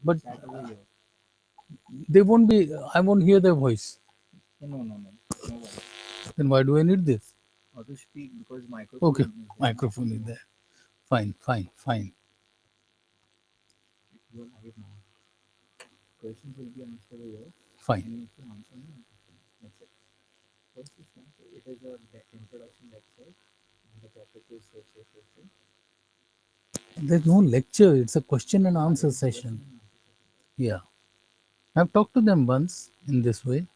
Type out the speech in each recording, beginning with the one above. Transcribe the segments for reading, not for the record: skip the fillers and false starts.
But they won't be. I won't hear their voice. No. Then why do I need this? Or to speak because microphone Okay, is there. microphone is there. Fine, fine, fine. You are live now. Questions will be answered here. Fine. You need to answer me. That's it. First is not. It is a introduction lecture. And the topic is social safety. There's no lecture. It's a question and answer session. Yeah. I've talked to them once in this way.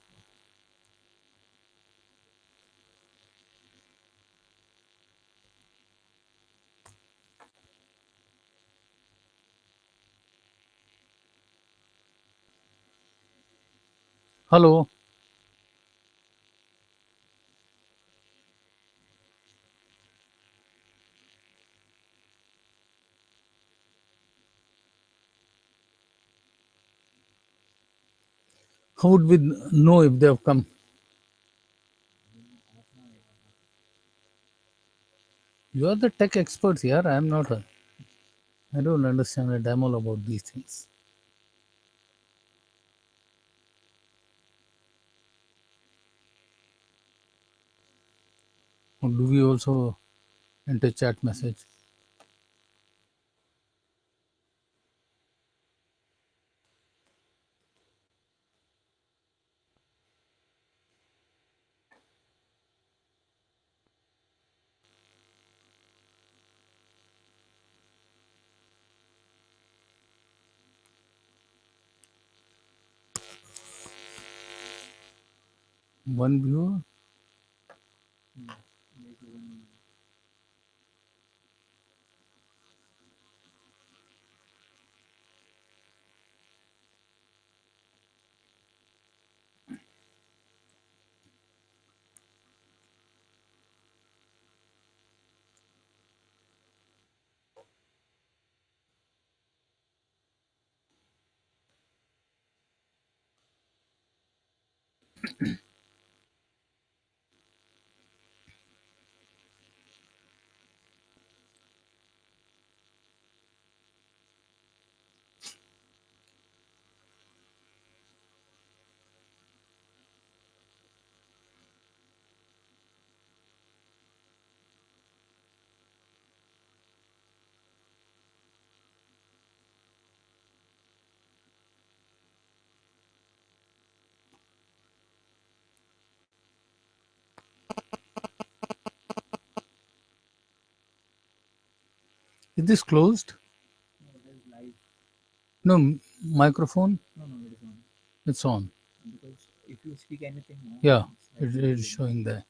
Hello. How would we know if they have come? You are the tech experts here. I am not. I don't understand a damn all about these things. Or do we also enter chat message? One viewer? Is this closed? No, it is live. No, microphone? No, it is on. It's on. Because if you speak anything now, Yeah, it's it is showing there.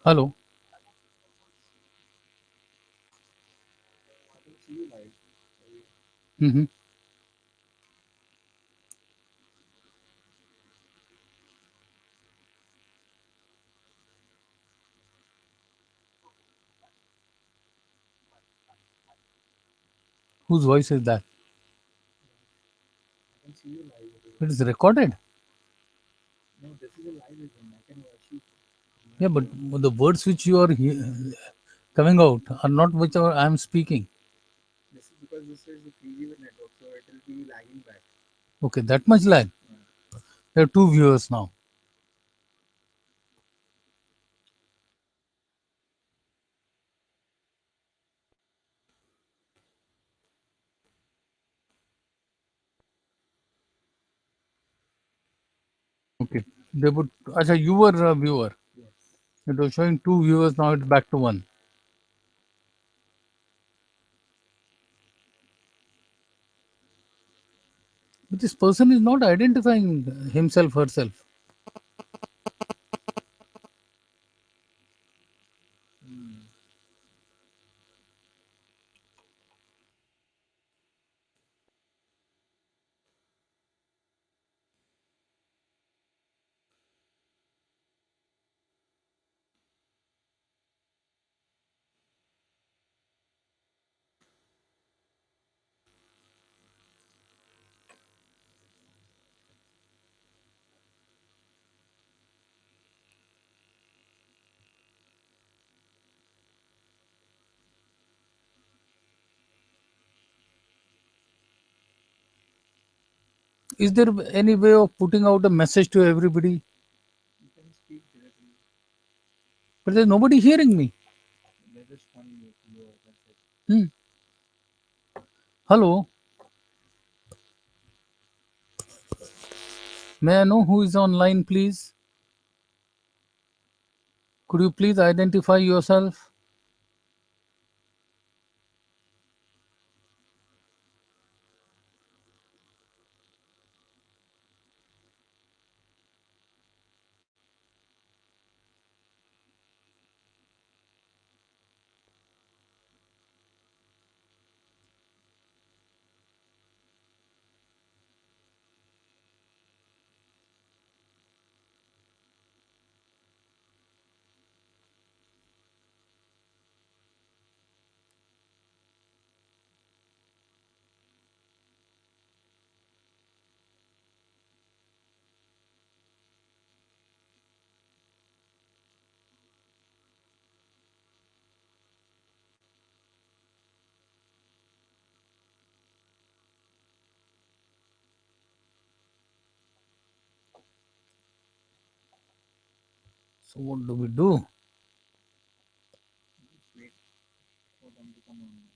Hello. I can see you live. Hmm. Whose voice is that? I can see you live. It is recorded. No, this is a live event. I can watch you. Yeah, but the words which you are coming out are not whichever I am speaking. This is because this is the 3G network, so it will be lagging back. Okay, that much lag. There are two viewers now. Okay. They would. Acha, you were a viewer. Yes. It was showing two viewers. Now it's back to one. But this person is not identifying himself, herself. Hmm. Is there any way of putting out a message to everybody? You can speak directly. But there's nobody hearing me. They just unmute you. That's it. Hmm. Hello, may I know who is online, please? Could you please identify yourself? So what do we do? Just wait for them to come online.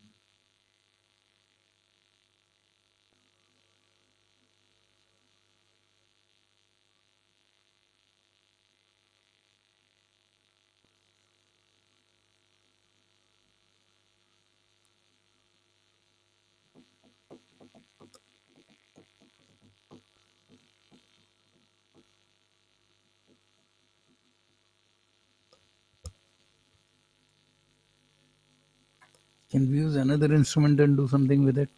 Can we use another instrument and do something with it?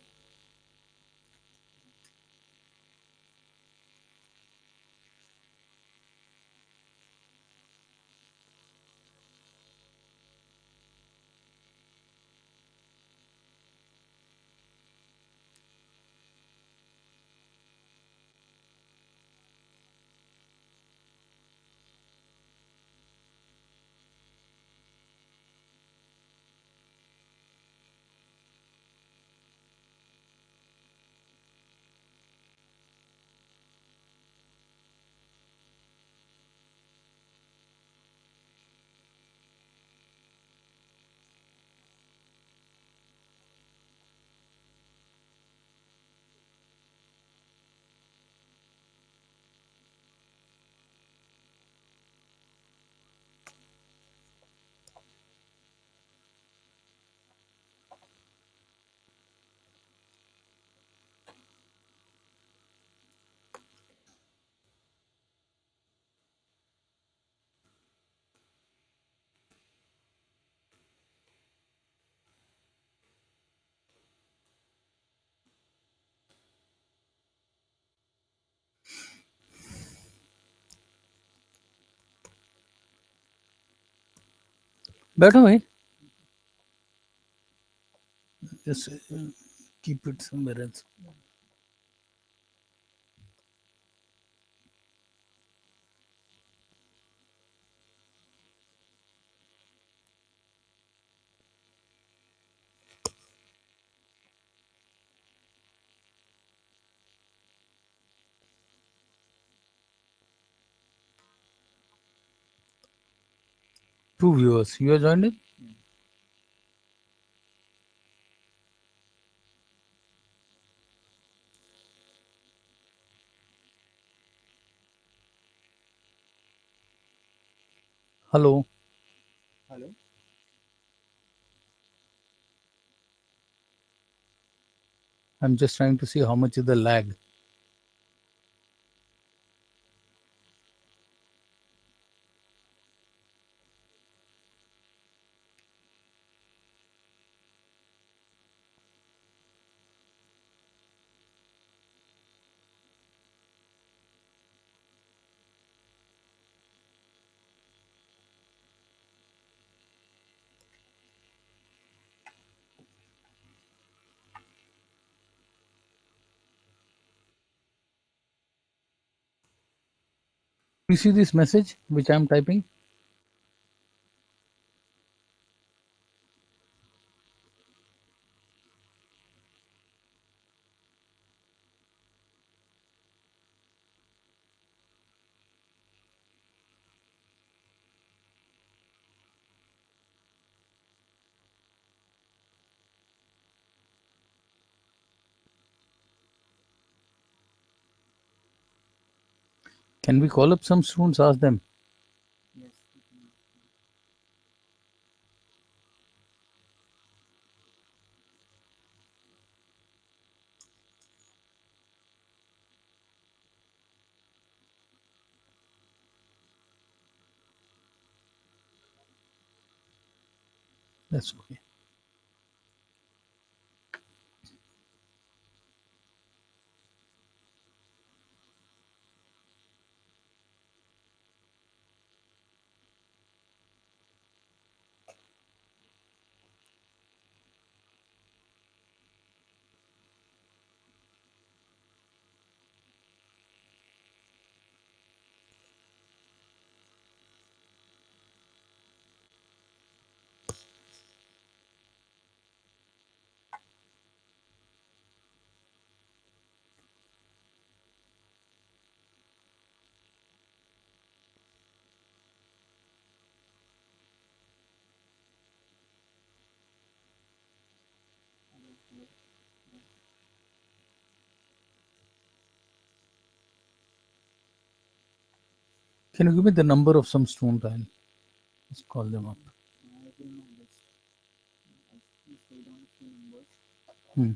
Better way. Just keep it somewhere else. Two viewers. You are joined in? Yeah. Hello. Hello. I'm just trying to see how much is the lag. You see this message which I am typing? Can we call up some students, ask them? Yes, we can ask them. That's okay. Hello, hello. Yes. Can you give me the number of some student? I'll just call them up. I have in my list. I please write down a few numbers. Hmm.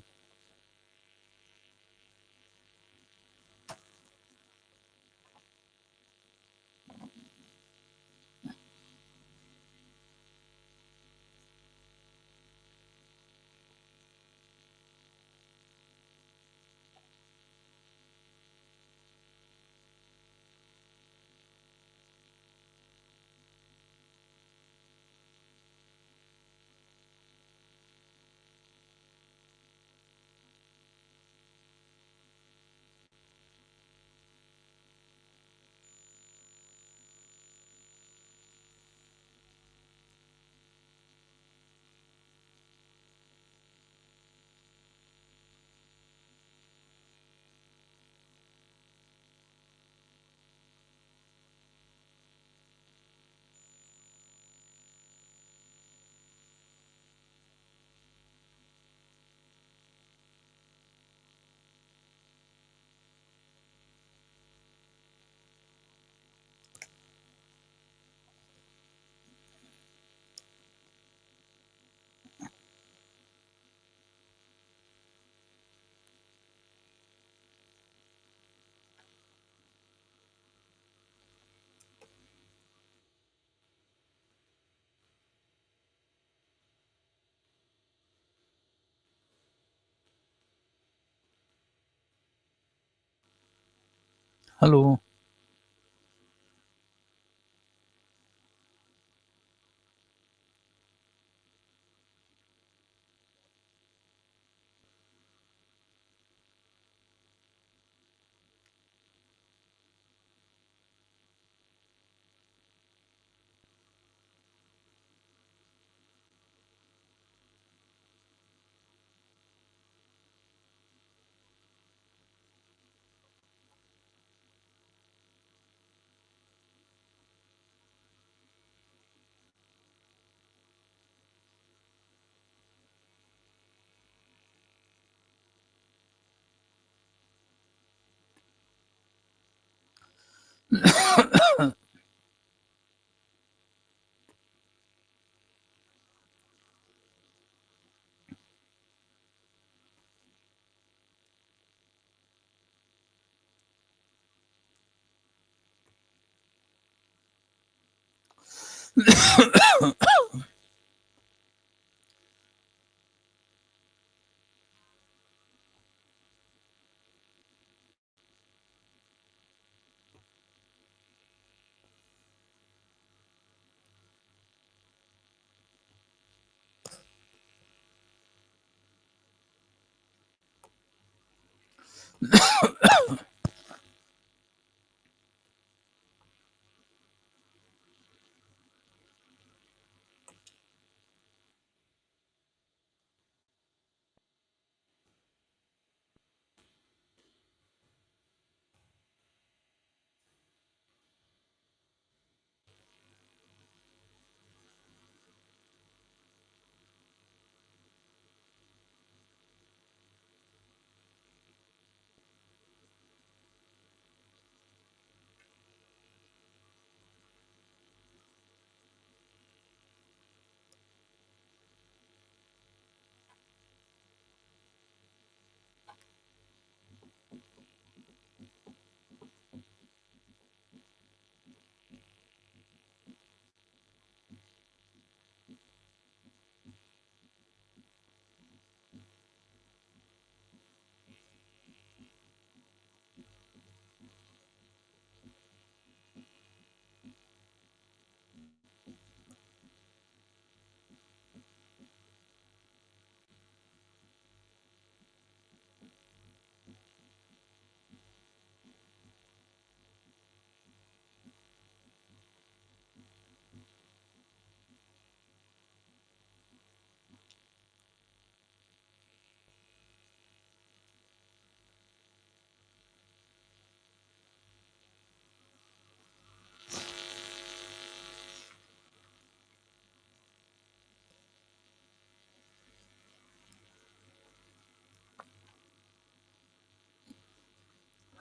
Hello.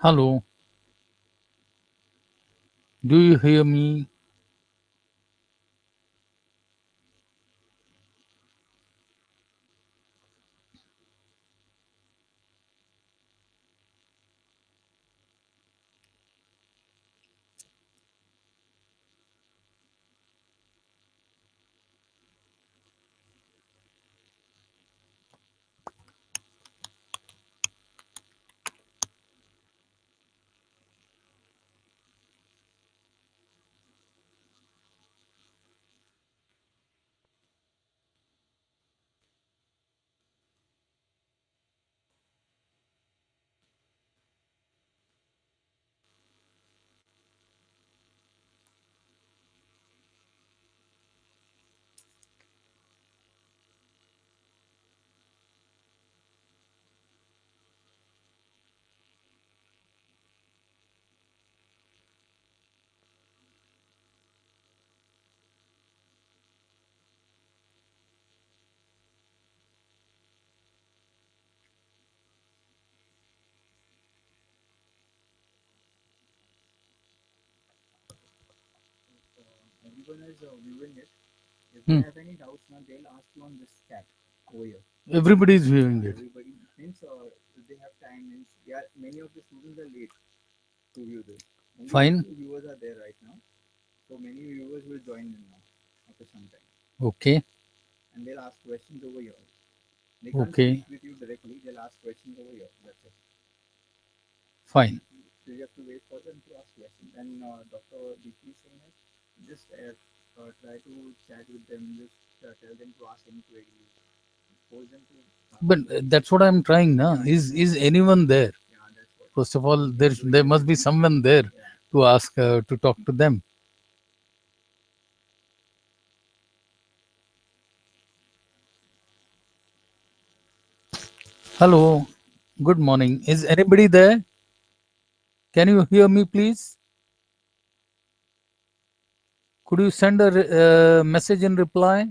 Hello, do you hear me? Everyone is viewing it. If they Hmm. have any doubts now, they'll ask you on this chat over here. Everybody is viewing it. Everybody means if they have time means they are many of the students are late to view this. Only Fine. few viewers are there right now, so many viewers will join in now after some time, Okay. and they'll ask questions over here. They can't speak Okay. with you directly. They'll ask questions over here. That's it. Fine. So you have to wait for them to ask questions. And Dr. DP saying is just try to chat with them. Just tell them to ask any queries. Force them to ask But any queries. that's what I'm trying now. Yeah, Is anyone there? yeah, that's what. First of all, We are doing there must be everything. someone there Yeah. to ask to talk to them. Hello. Good morning. Is anybody there? Can you hear me, please? Could you send a message in reply?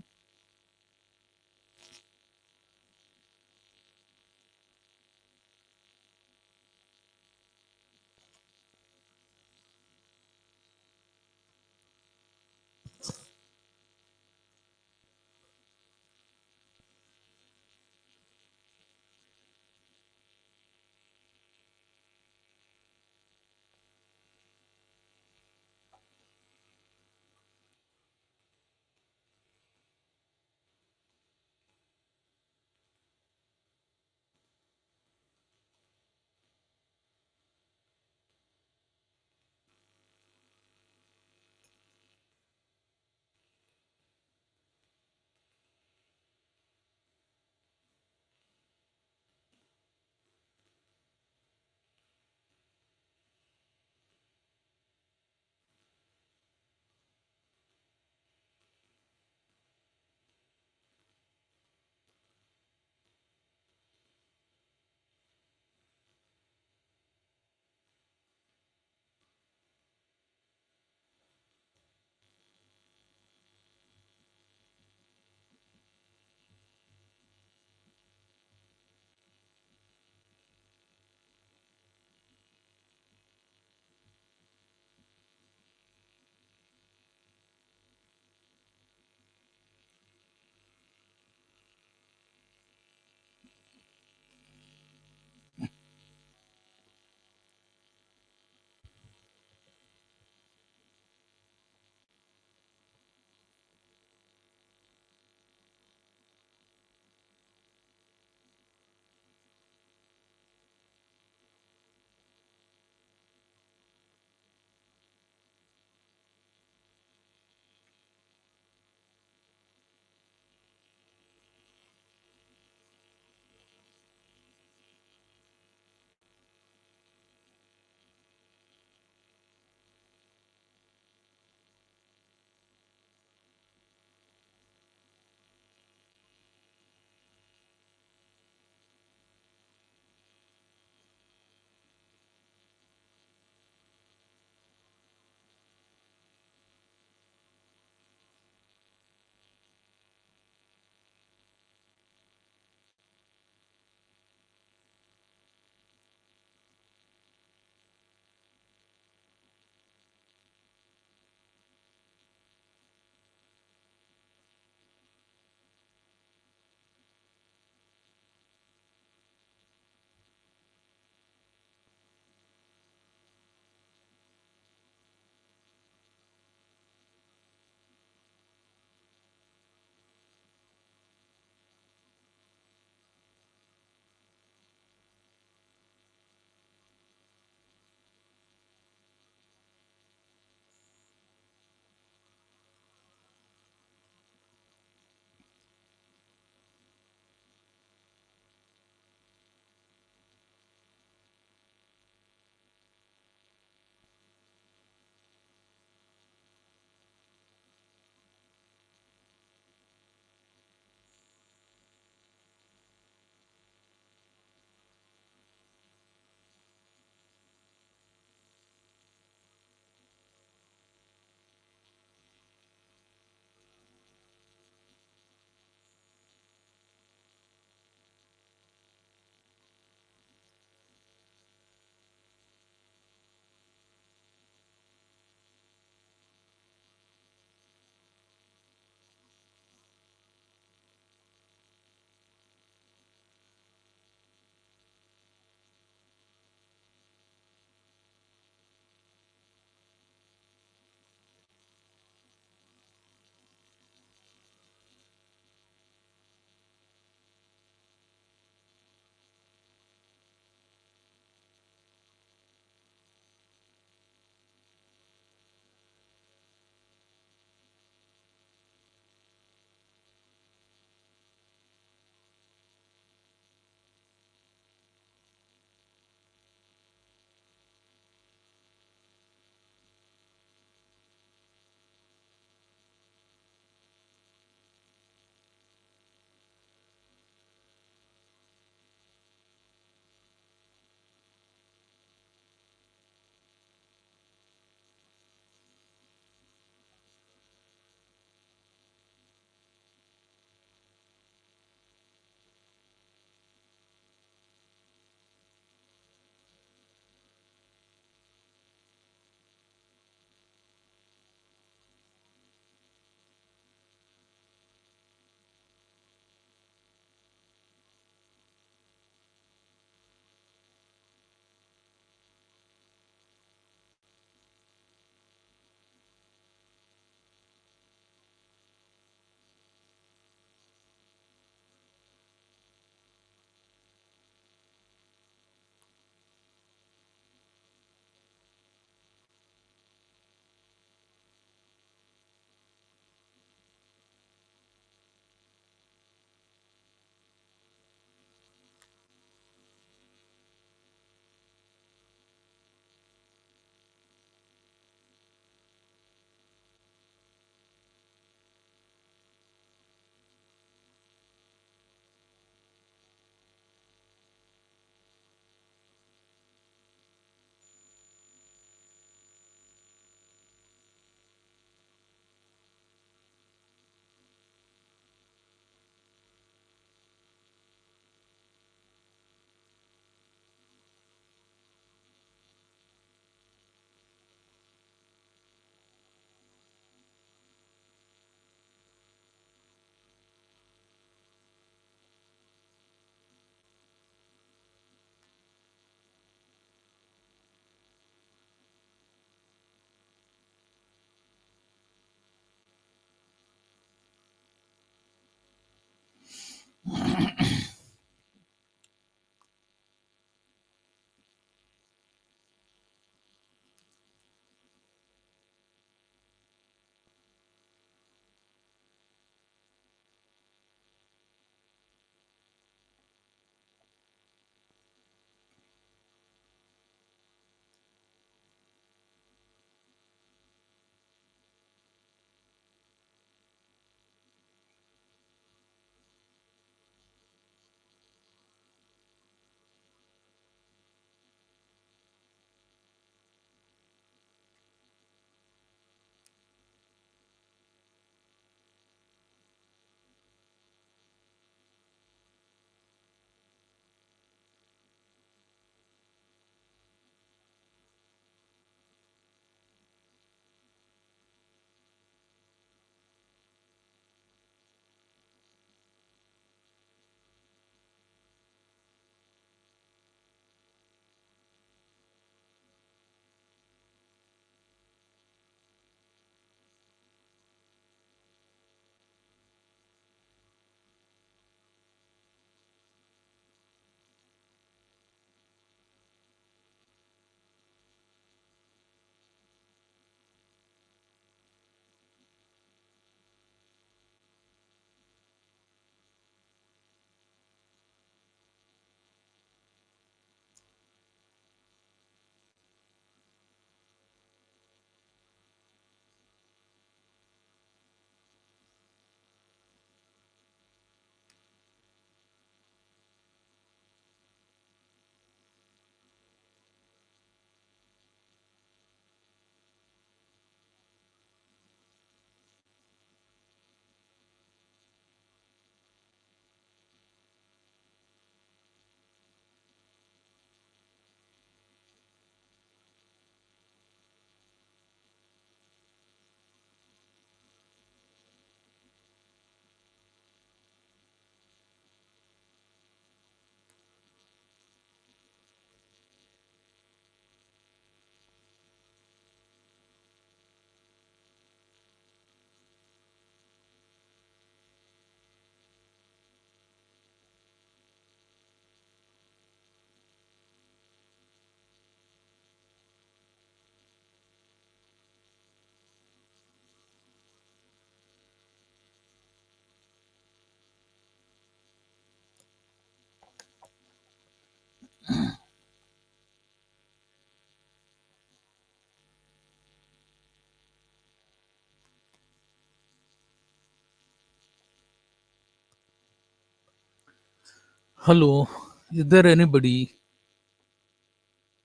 Hello, is there anybody?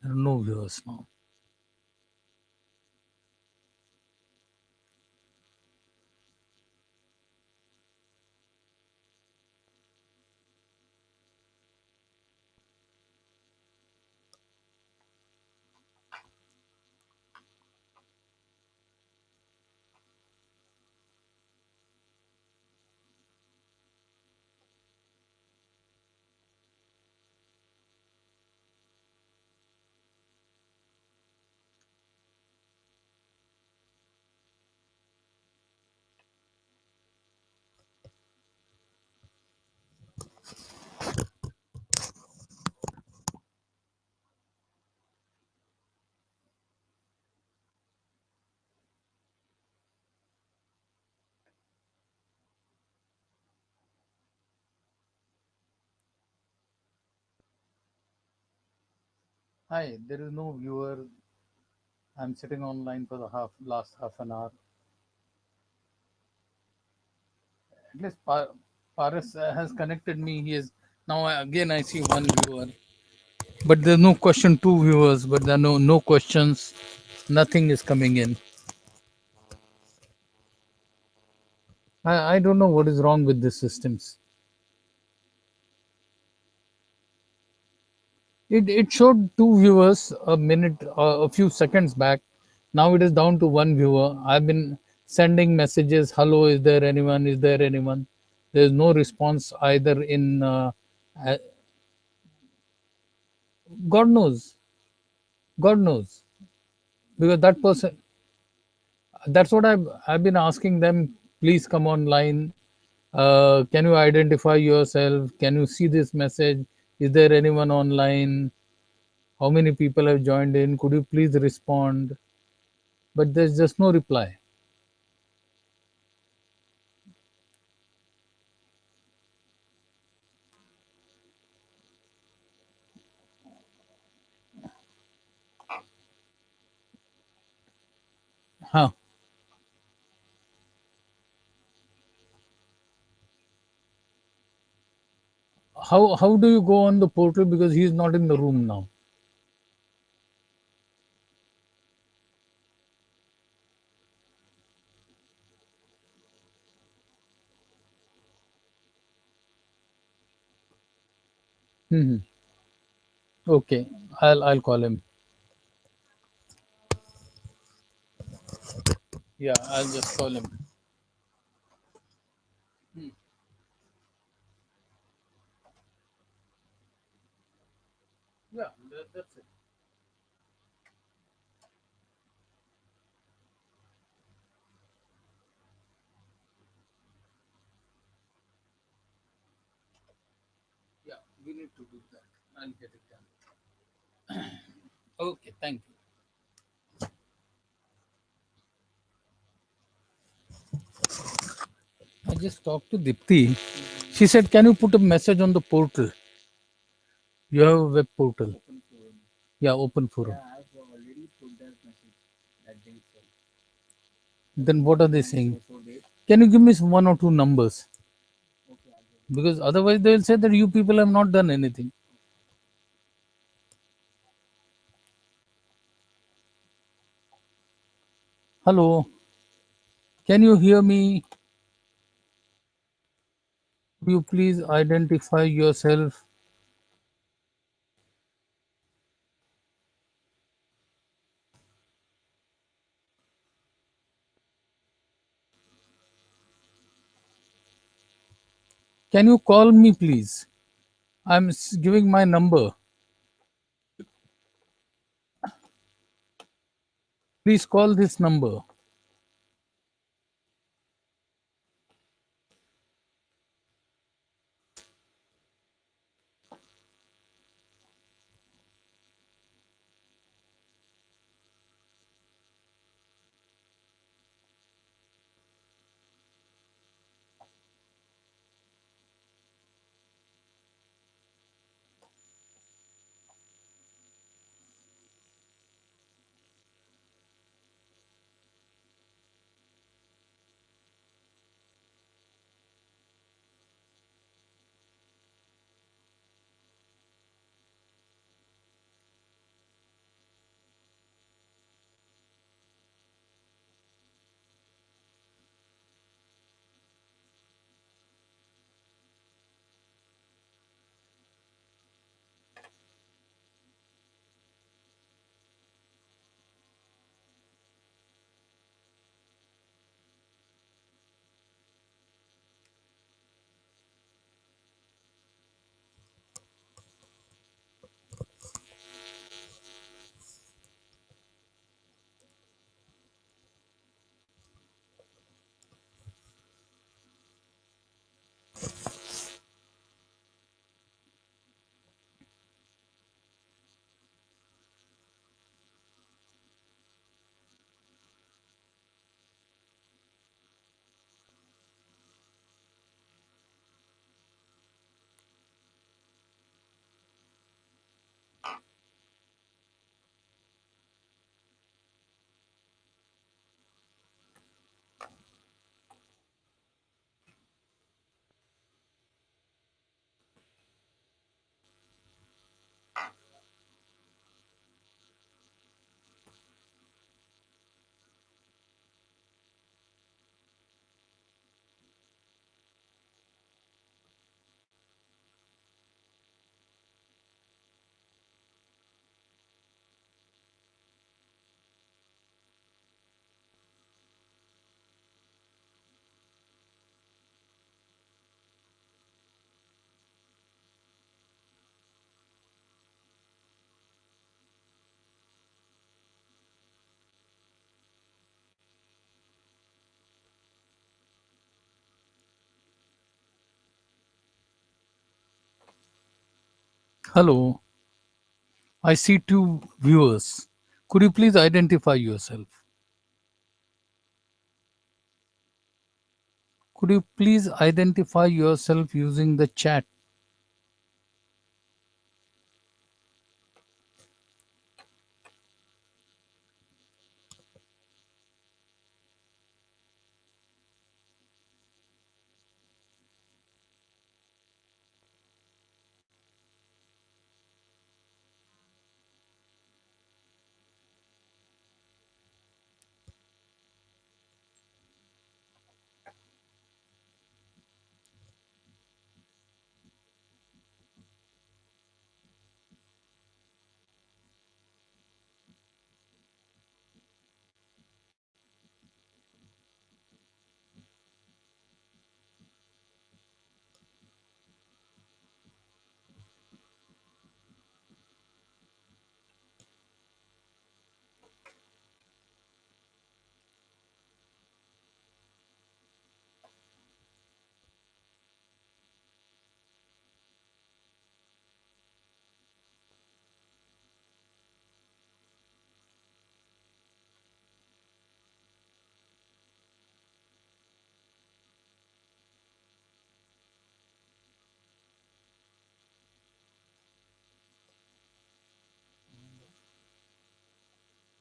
There are no viewers now. Hi, there is no viewer. I'm sitting online for the last half an hour. At least Paris has connected me. He is now again. I see one viewer, but there's no question. Two viewers, but there are no questions. Nothing is coming in. I don't know what is wrong with these systems. It showed two viewers a minute, a few seconds back. Now it is down to one viewer. I've been sending messages. Hello, is there anyone? Is there anyone? There is no response either in. Uh, God knows. God knows because that person. That's what I've been asking them. Please come online. Can you identify yourself? Can you see this message? Is there anyone online? How many people have joined in? Could you please respond? But there's just no reply. Huh. How do you go on the portal because he's not in the room now? Hmm. Okay, I'll call him. Yeah, I'll just call him. Yeah, that's it. Yeah, we need to do that. I'll get it done. Okay, thank you. I just talked to Dipti. She said, "Can you put a message on the portal? You have a web portal. Open forum. Yeah, open forum. Yeah, I've already put that message that they said. Then what are they And saying? so date. Can you give me some one or two numbers? Okay, I'll get it. Because otherwise they will say that you people have not done anything. Hello, can you hear me? Could you please identify yourself? Can you call me, please? I'm giving my number. Please call this number. Hello, I see two viewers. Could you please identify yourself? Could you please identify yourself using the chat?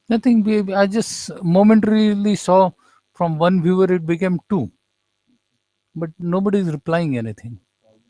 Nothing. I just momentarily saw from one viewer it became two, but nobody is replying anything. Call them.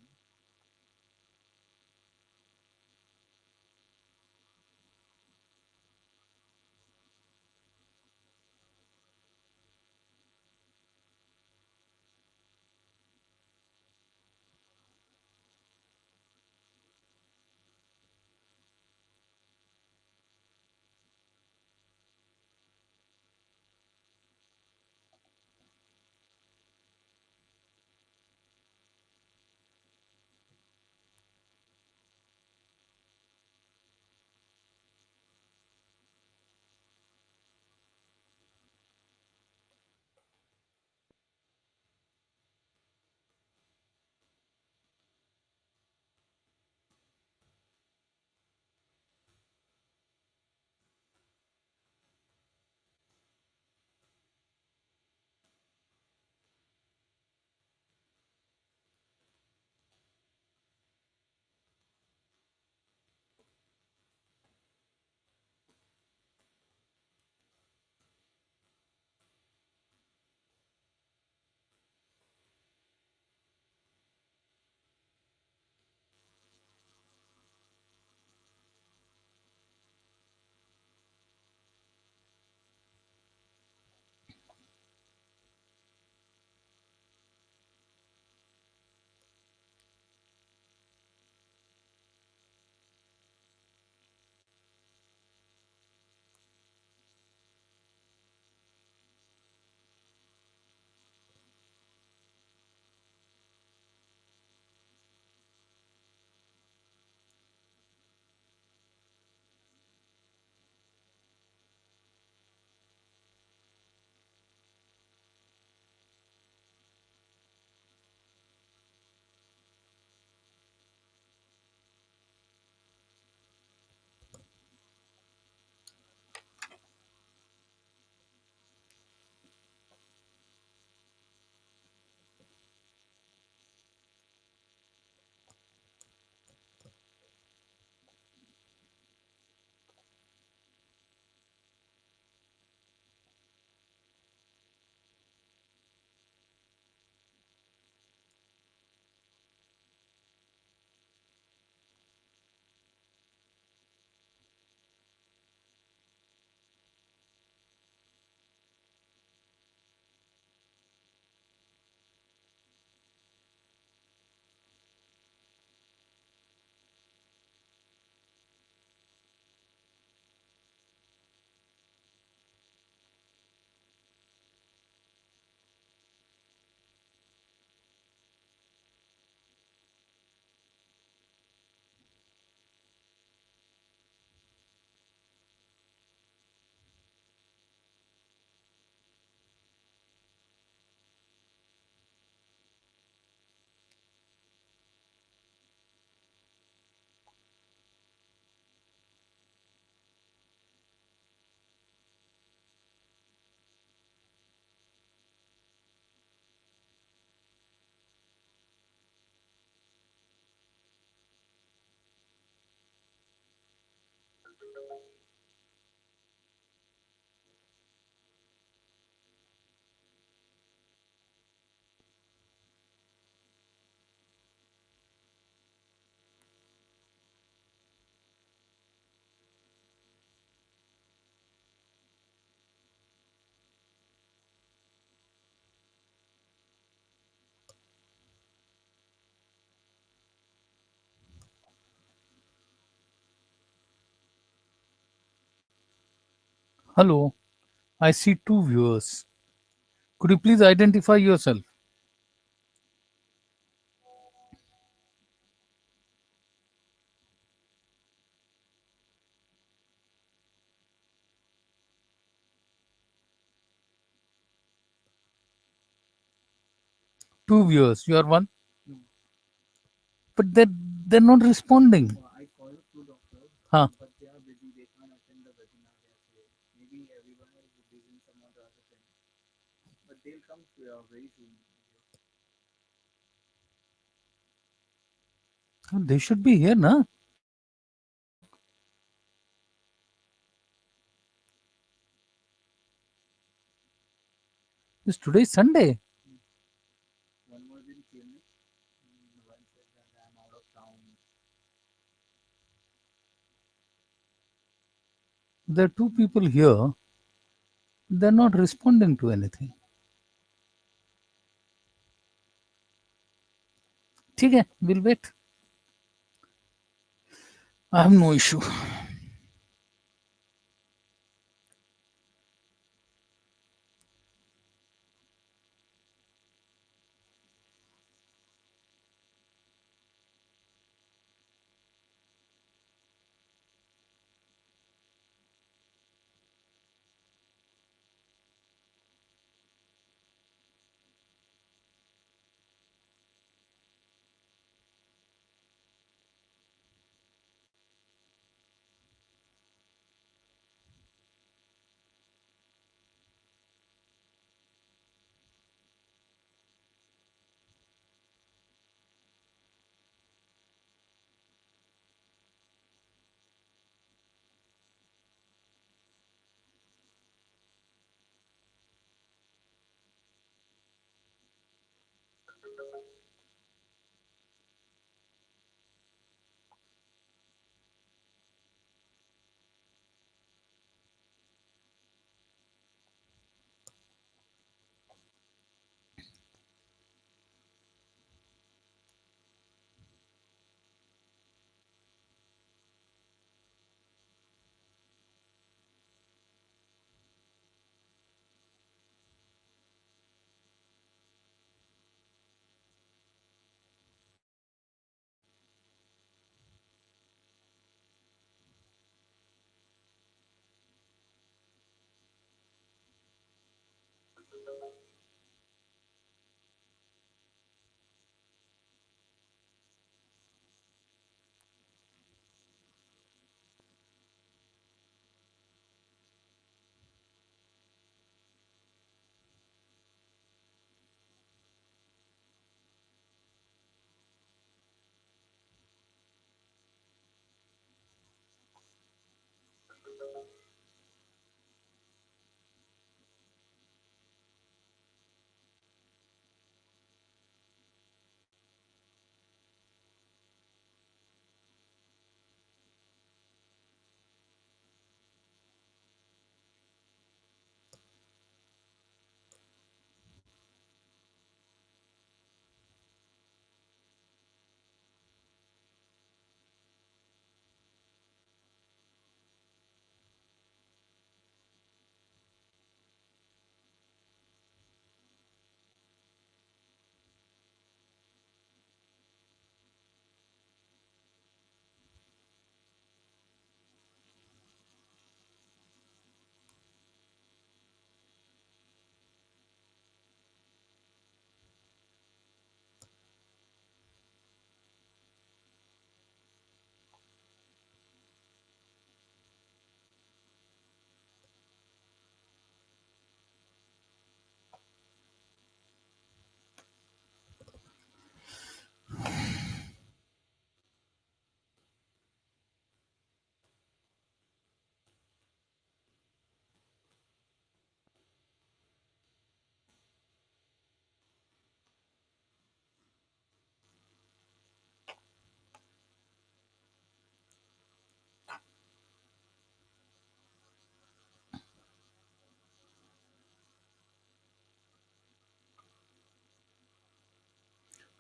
Hello, I see two viewers. Could you please identify yourself? Two viewers. You are one, No, but they're not responding. I called two doctors, Huh? but they are busy. They can't attend the webinar. They say maybe everyone is busy in some other thing, but they'll come very soon. They should be here, na? This today is Sunday. One was in clinic, one said that I'm out of town. There are two people here. They're not responding to anything. ठीक है, we'll wait. I have no issue.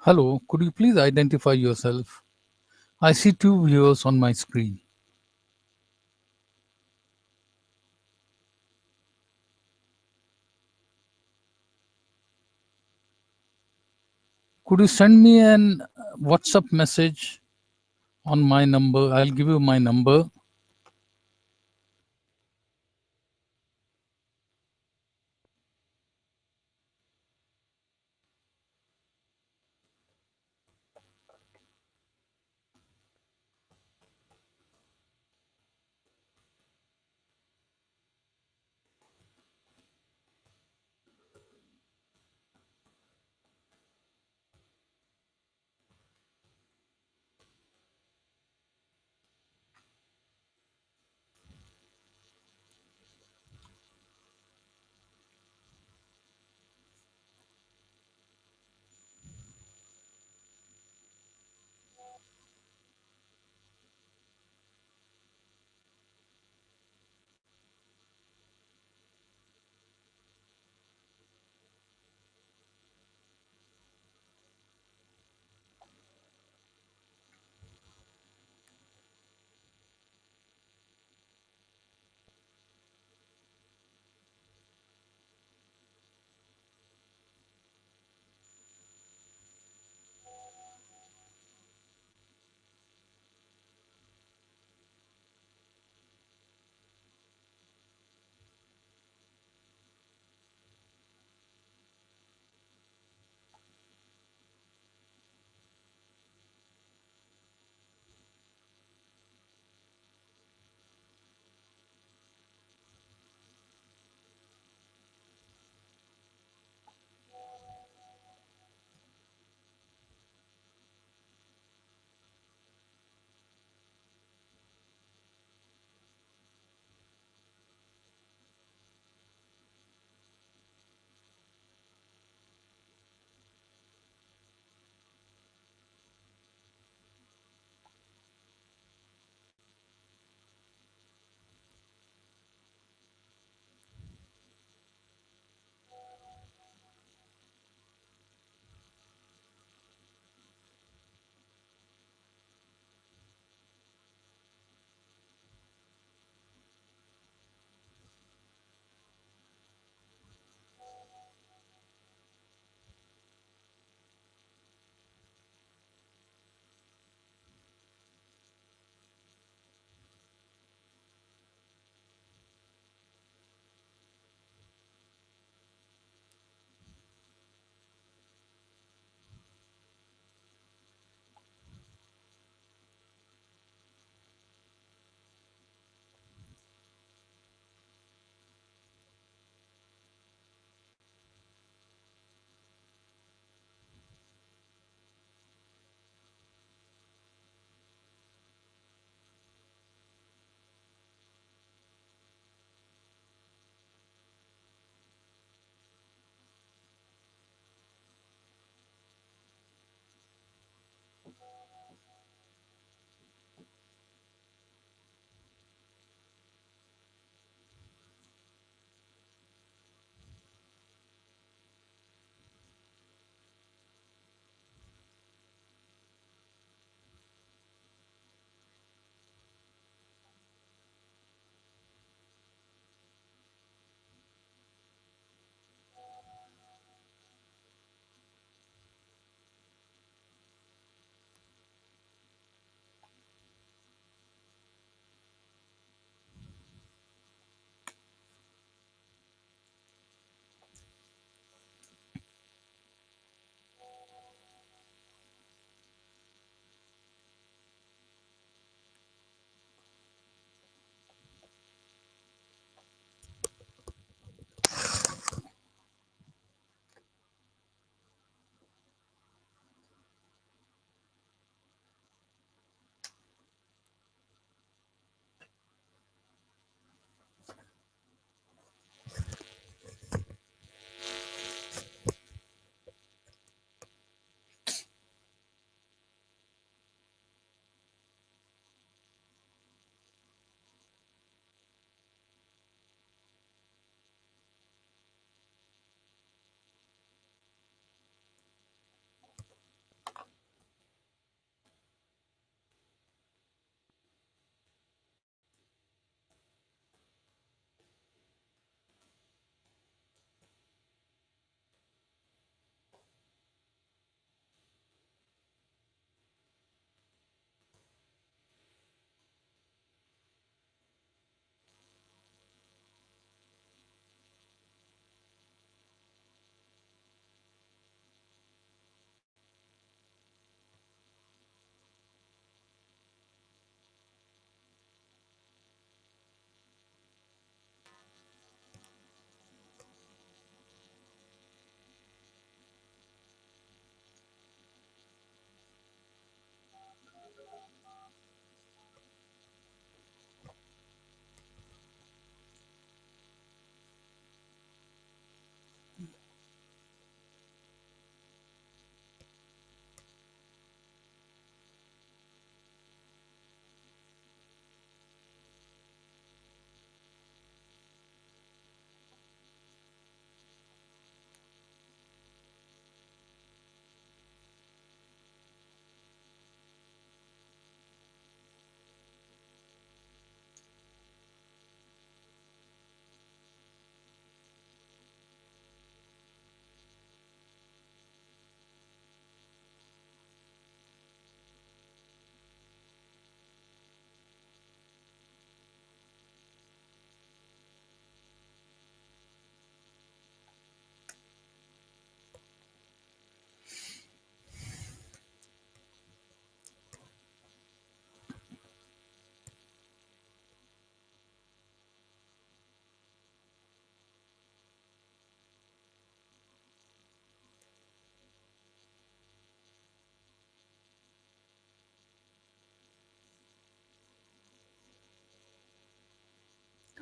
Hello, could you please identify yourself? I see two viewers on my screen. Could you send me an WhatsApp message on my number? I'll give you my number.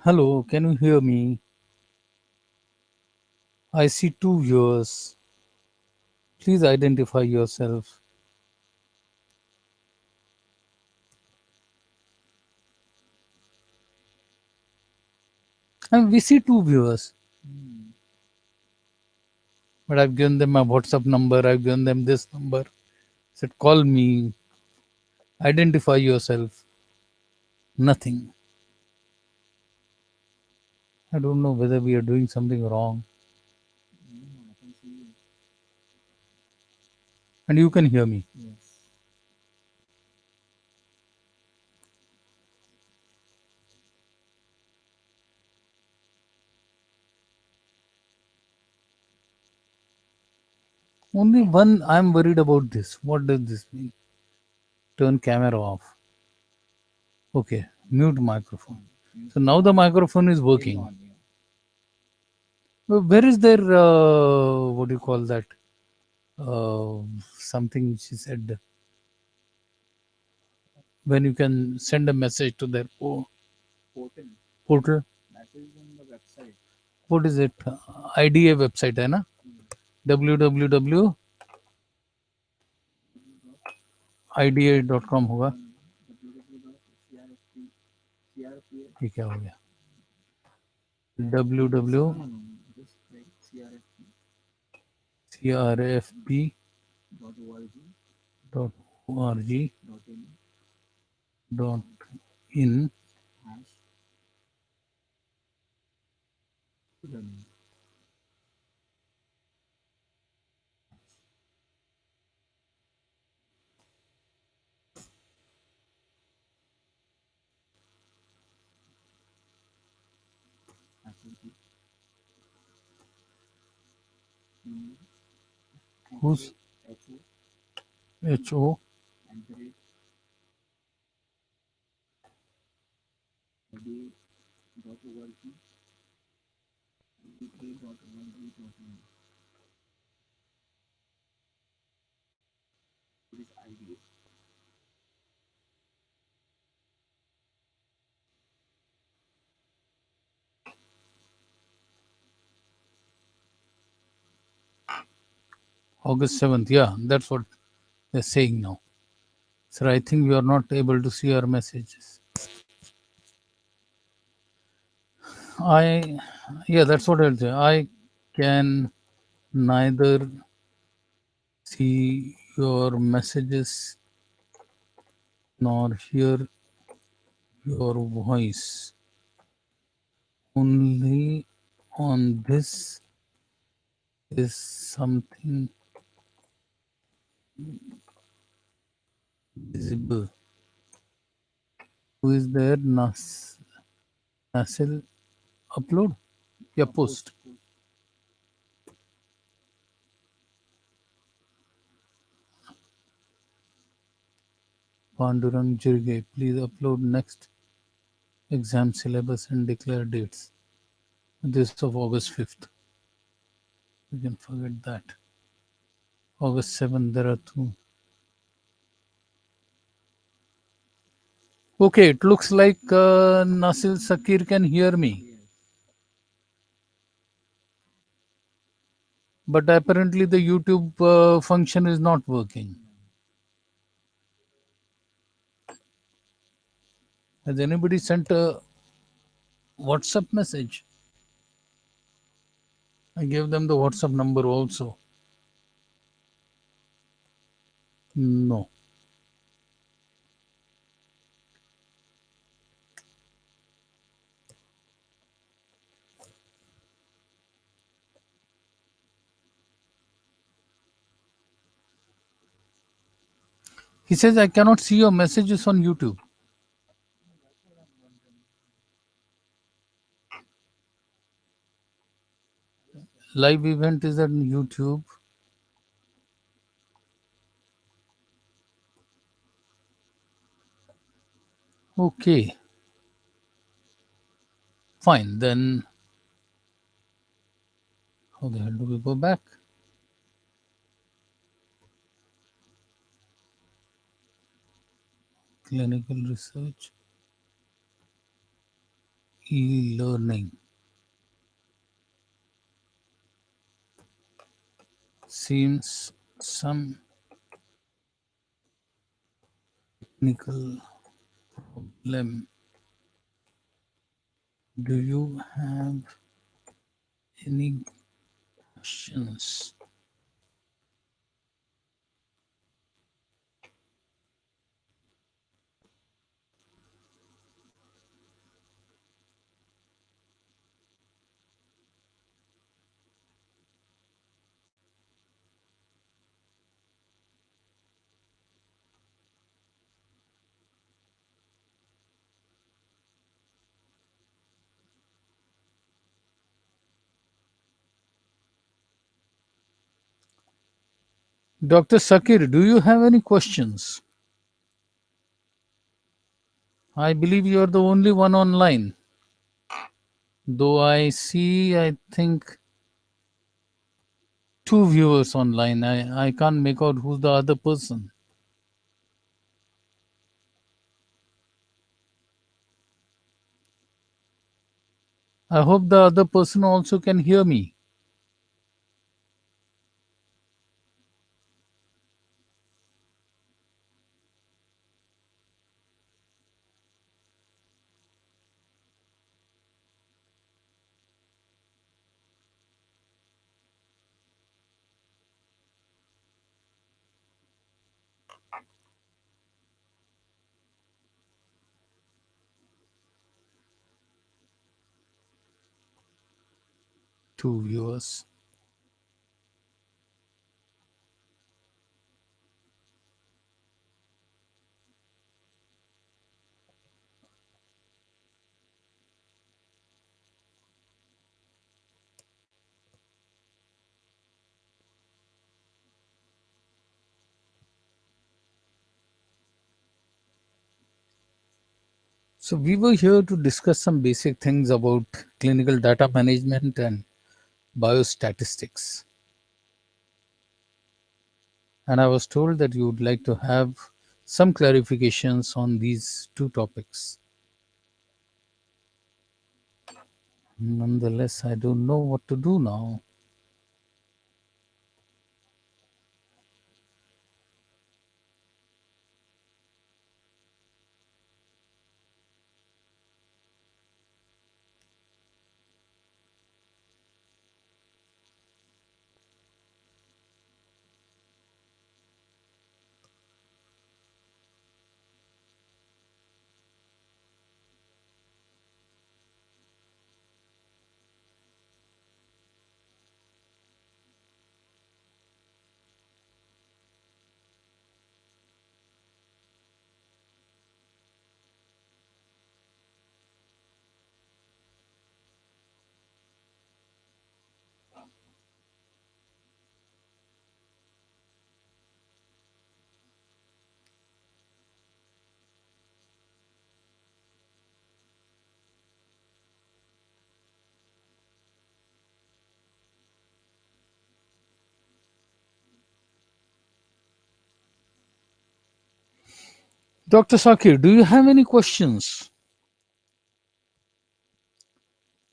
Hello, can you hear me? I see two viewers. Please identify yourself. And we see two viewers, Hmm. but I've given them my WhatsApp number. I've given them this number. Said, call me, identify yourself. Nothing. I don't know whether we are doing something wrong. No, I can see you. And you can hear me. Yes. Only one I'm worried about this. What does this mean? Turn camera off. Okay, mute microphone. On. Means So now the microphone is getting working. on. Yeah. Where is there, what do you call that? Uh, Something she said, when you can send a message to their Portal. portal. That is on the website. What is it? IDA website है ना? Hmm. www.ida.com Dot- होगा. no, no, no. www.crfp crpa. ये क्या हो गया? No, no, no, no. Just like crfp www.crfp.org dot org dot in in hash learning. Absolutely. Email at the whose rate ho ho at the rate ida dot org ida.org.in. It is IDA. August 7th. Yeah, that's what they're saying now. Sir, I think we are not able to see our messages. I, yeah, that's what I'll say. I can neither see your messages nor hear your voice. Only on this is something visible. Who is there? Nasil upload? Yeah, Post, post. post. Pandurang Jirge, please upload next exam syllabus and declare dates. This of August 5th. You can forget that. August 7th, there are two. Okay, it looks like Nasil Sakir can hear me, Yes. but apparently the YouTube function is not working. Yeah. Has anybody sent a WhatsApp message? I gave them the WhatsApp number also. No. He says, I cannot see your messages on YouTube. That's what I'm wondering. Live event is on YouTube. Okay, fine. Then, how the hell do we go back? Clinical research. e-learning seems some technical problem. Do you have any questions? Dr. Sakir, do you have any questions? I believe you are the only one online. Though I see, I think, two viewers online. I can't make out who's the other person. I hope the other person also can hear me. Two viewers. So we were here to discuss some basic things about clinical data management and biostatistics. And I was told that you would like to have some clarifications on these two topics. Nonetheless, I don't know what to do now. Dr. Sakir, do you have any questions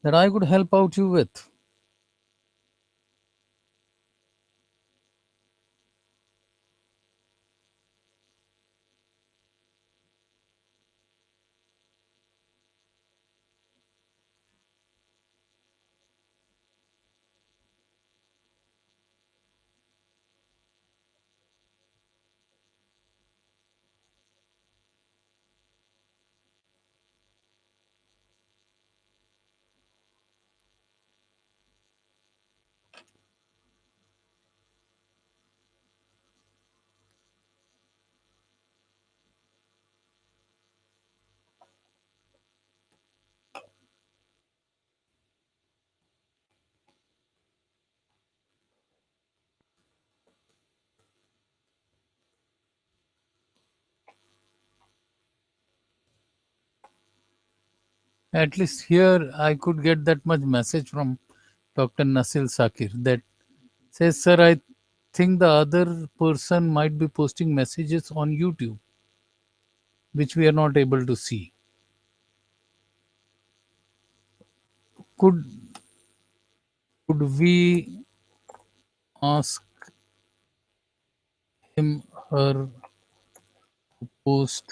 that I could help out you with? At least here I could get that much message from Dr. Nasil Sakir that says, sir, I think the other person might be posting messages on YouTube, which we are not able to see. could we ask him her post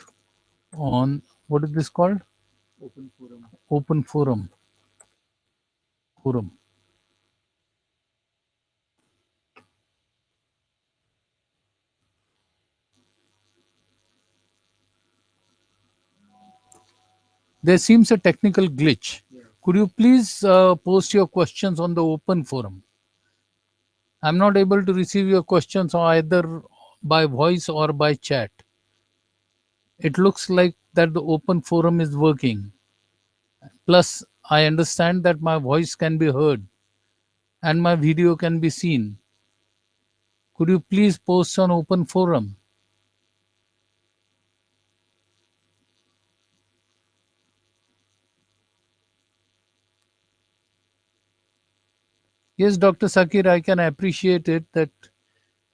on what is this called? Open forum. Open forum. There seems a technical glitch. Yes. Could you please post your questions on the open forum? I'm not able to receive your questions either by voice or by chat. It looks like that the open forum is working. Plus, I understand that my voice can be heard and my video can be seen. Could you please post on open forum? Yes, Dr. Sakir, I can appreciate it that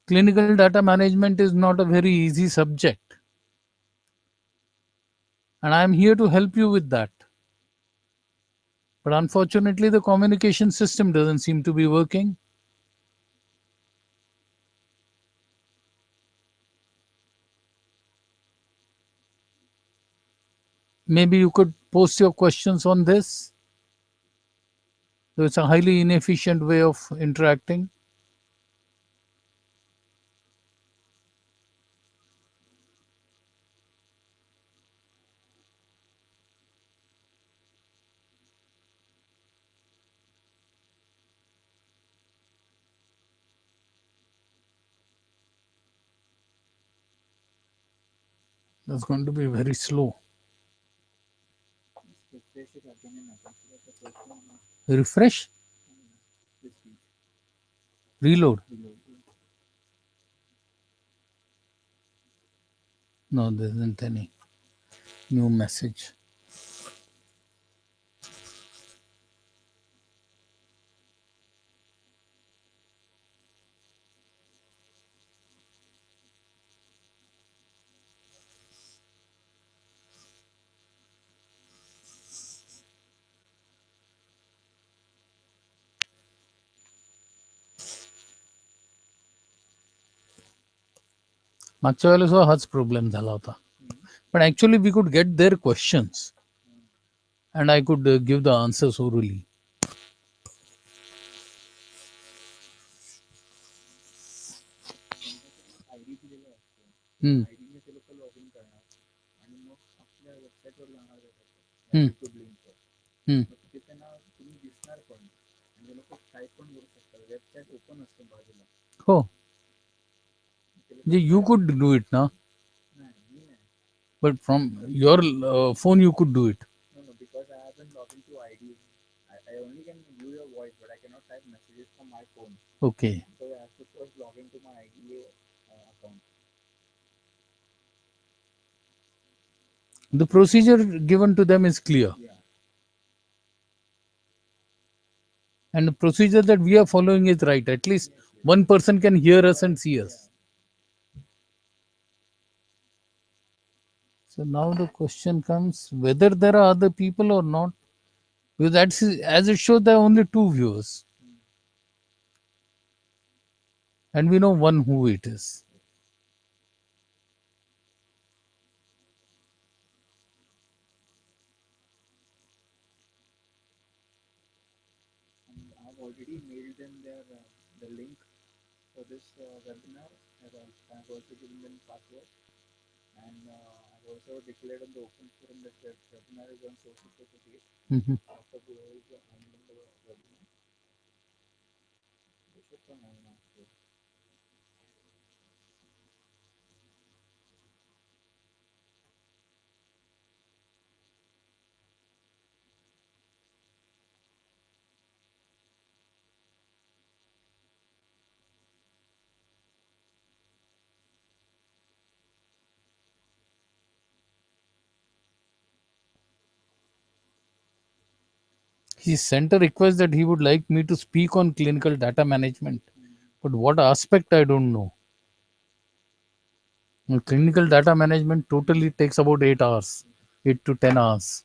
clinical data management is not a very easy subject. And I am here to help you with that. But unfortunately, the communication system doesn't seem to be working. Maybe you could post your questions on this. So it's a highly inefficient way of interacting. That's going to be very slow. Just refresh it again and again so that the question Refresh, this week. reload. Reload. No, there isn't any new message. मागच्या वेळेला सुद्धा हाच problem झाला होता. But actually we could get their questions and I could give the answers orally. ID दिलेला असतो. Hmm. आयडीने ते लोक लॉग इन करणार आणि मग आपल्या वेबसाईटवर जाणार Hmm. युट्यूब लिंकवर. Hmm. मग तिथे त्यांना तुम्ही दिसणार पण आणि ते लोक टाईप पण करू शकतात. वेबसाईट ओपन असते बाजूला. Oh, you could do it now. नाही मी नाही. But from your phone you could do it. No, because I haven't logged into ID. I only can view your voice, but I cannot type messages from my phone. Okay. So I have to first log into my IDA account. The procedure given to them is clear. Yeah. And the procedure that we are following is right. At least one person can hear us and see us. So now the question comes whether there are other people or not. Because that's as it shows there are only 2 viewers. And we know one who it is. And I've already mailed them their the link for this webinar. I've also given them password, and I've also declared on the open forum that the webinar is on social certificate. Mhm. After whoever is handling the webinar, they should come on now. He sent a request that he would like me to speak on clinical data management. But what aspect I don't know. Clinical data management totally takes about 8 hours, 8 to 10 hours.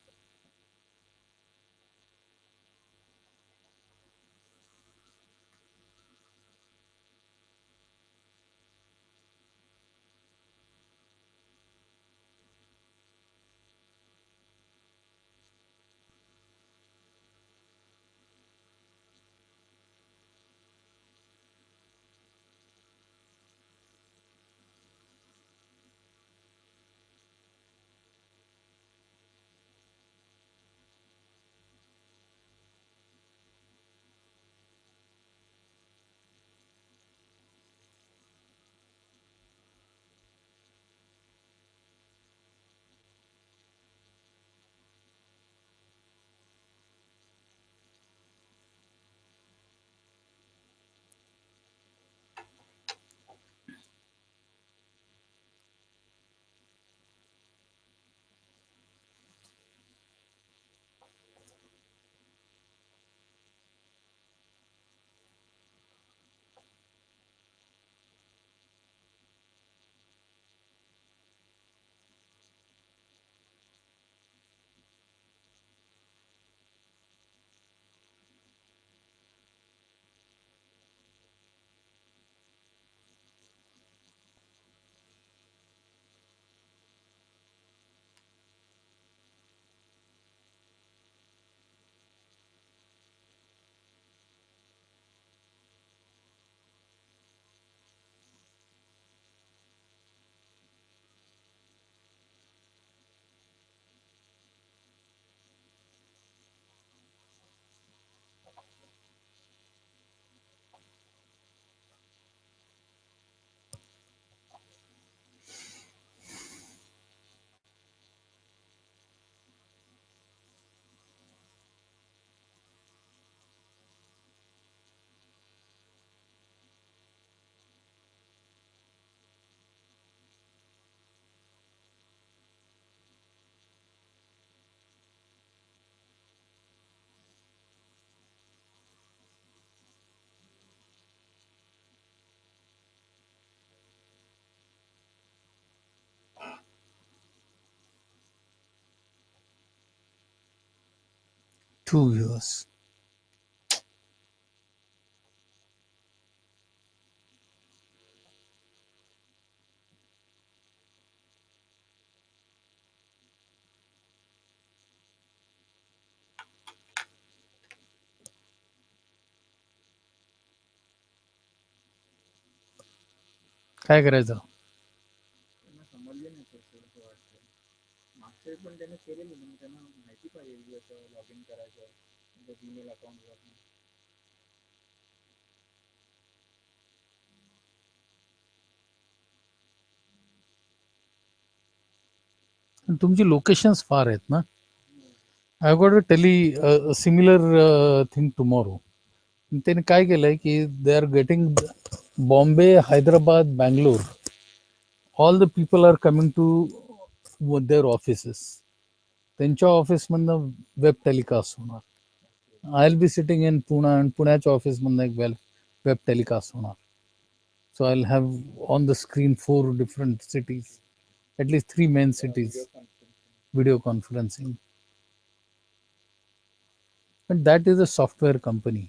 2 years. काय करायचं? त्यांना समजले नाही sir असं वाटतं. मागच्या वेळी पण त्याने केलेलं, मग त्यांना माहिती पाहिजे की असं लॉग इन करायचं तुमच्या जीमेल अकाउंटवर. आणि तुमची लोकेशन्स फार आहेत ना. I got to tell you similar thing tomorrow. त्याने काय केलंय की they are getting Bombay, Hyderabad, Bangalore, all the people are coming to their offices. त्यांच्या ऑफिसमधनं वेब टेलिकास्ट होणार. I will be sitting in Pune आणि पुण्याच्या ऑफिसमधनं एक वेब टेलिकास्ट होणार. So I'll have on the screen 4 different cities, at least 3 main cities, video conferencing. But that is a software company.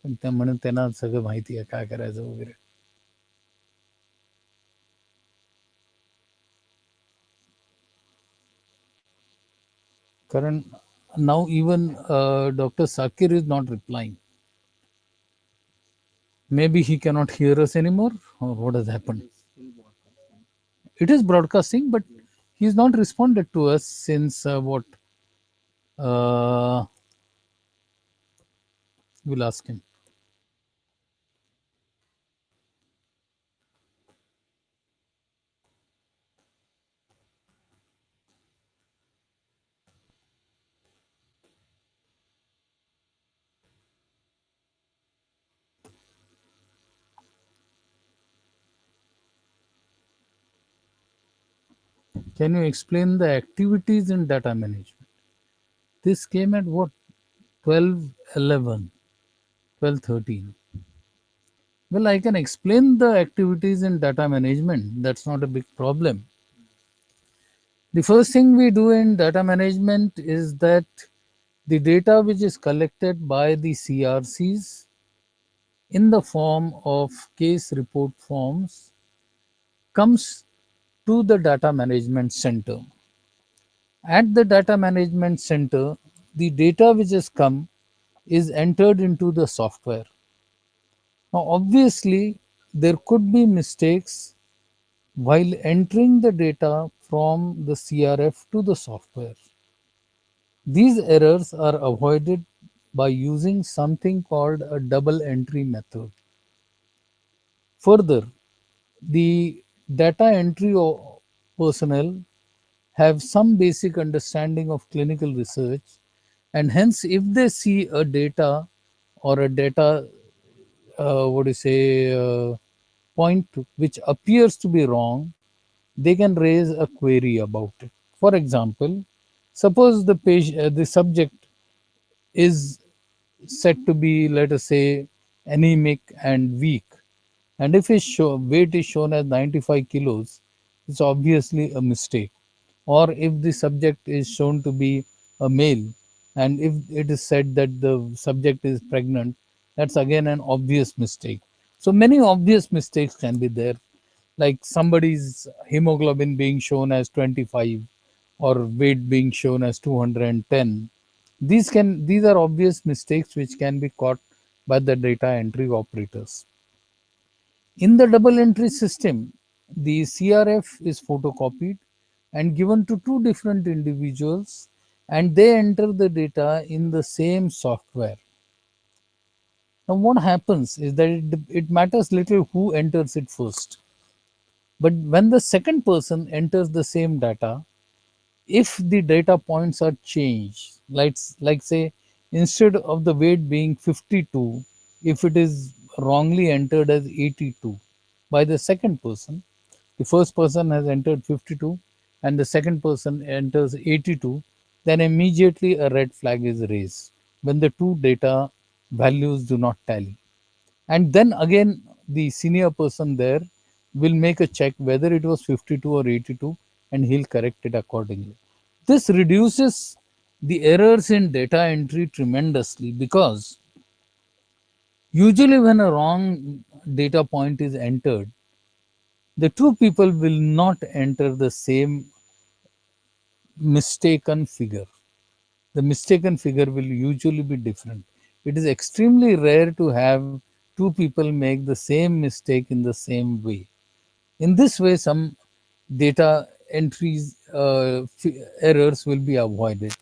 पण त्या म्हणून त्यांना सगळं माहिती आहे काय करायचं वगैरे. कारण now even Dr. Sakir is not replying. Maybe he cannot hear us anymore, or what has happened? It is broadcasting, but he's not responded to us since what? Uh, we'll ask him. Can you explain the activities in data management? This came at what? 12:11, 12:13. Well, I can explain the activities in data management. That's not a big problem. The first thing we do in data management is that the data which is collected by the CRCs in the form of case report forms comes to the data management center. At the data management center, the data which has come is entered into the software. Now, obviously, there could be mistakes while entering the data from the CRF to the software. These errors are avoided by using something called a double entry method. Further, the data entry personnel have some basic understanding of clinical research, and hence if they see a data or a data what do you say point which appears to be wrong, they can raise a query about it. For example, suppose the subject is said to be, let us say, anemic and weak, and if his weight is shown as 95 kilos, it's obviously a mistake. Or if the subject is shown to be a male, and if it is said that the subject is pregnant, that's again an obvious mistake. So many obvious mistakes can be there, like somebody's hemoglobin being shown as 25 or weight being shown as 210. These are obvious mistakes which can be caught by the data entry operators. In the double entry system, the CRF is photocopied and given to two different individuals, and they enter the data in the same software. Now, what happens is that it matters little who enters it first. But when the second person enters the same data, if the data points are changed, like say, instead of the weight being 52, if it is wrongly entered as 82 by the second person, the first person has entered 52 and the second person enters 82, then immediately a red flag is raised when the two data values do not tally. And then again, the senior person there will make a check whether it was 52 or 82, and he'll correct it accordingly. This reduces the errors in data entry tremendously, because usually when a wrong data point is entered, the two people will not enter the same mistaken figure. The mistaken figure will usually be different. It is extremely rare to have two people make the same mistake in the same way. In this way, some data entries errors will be avoided.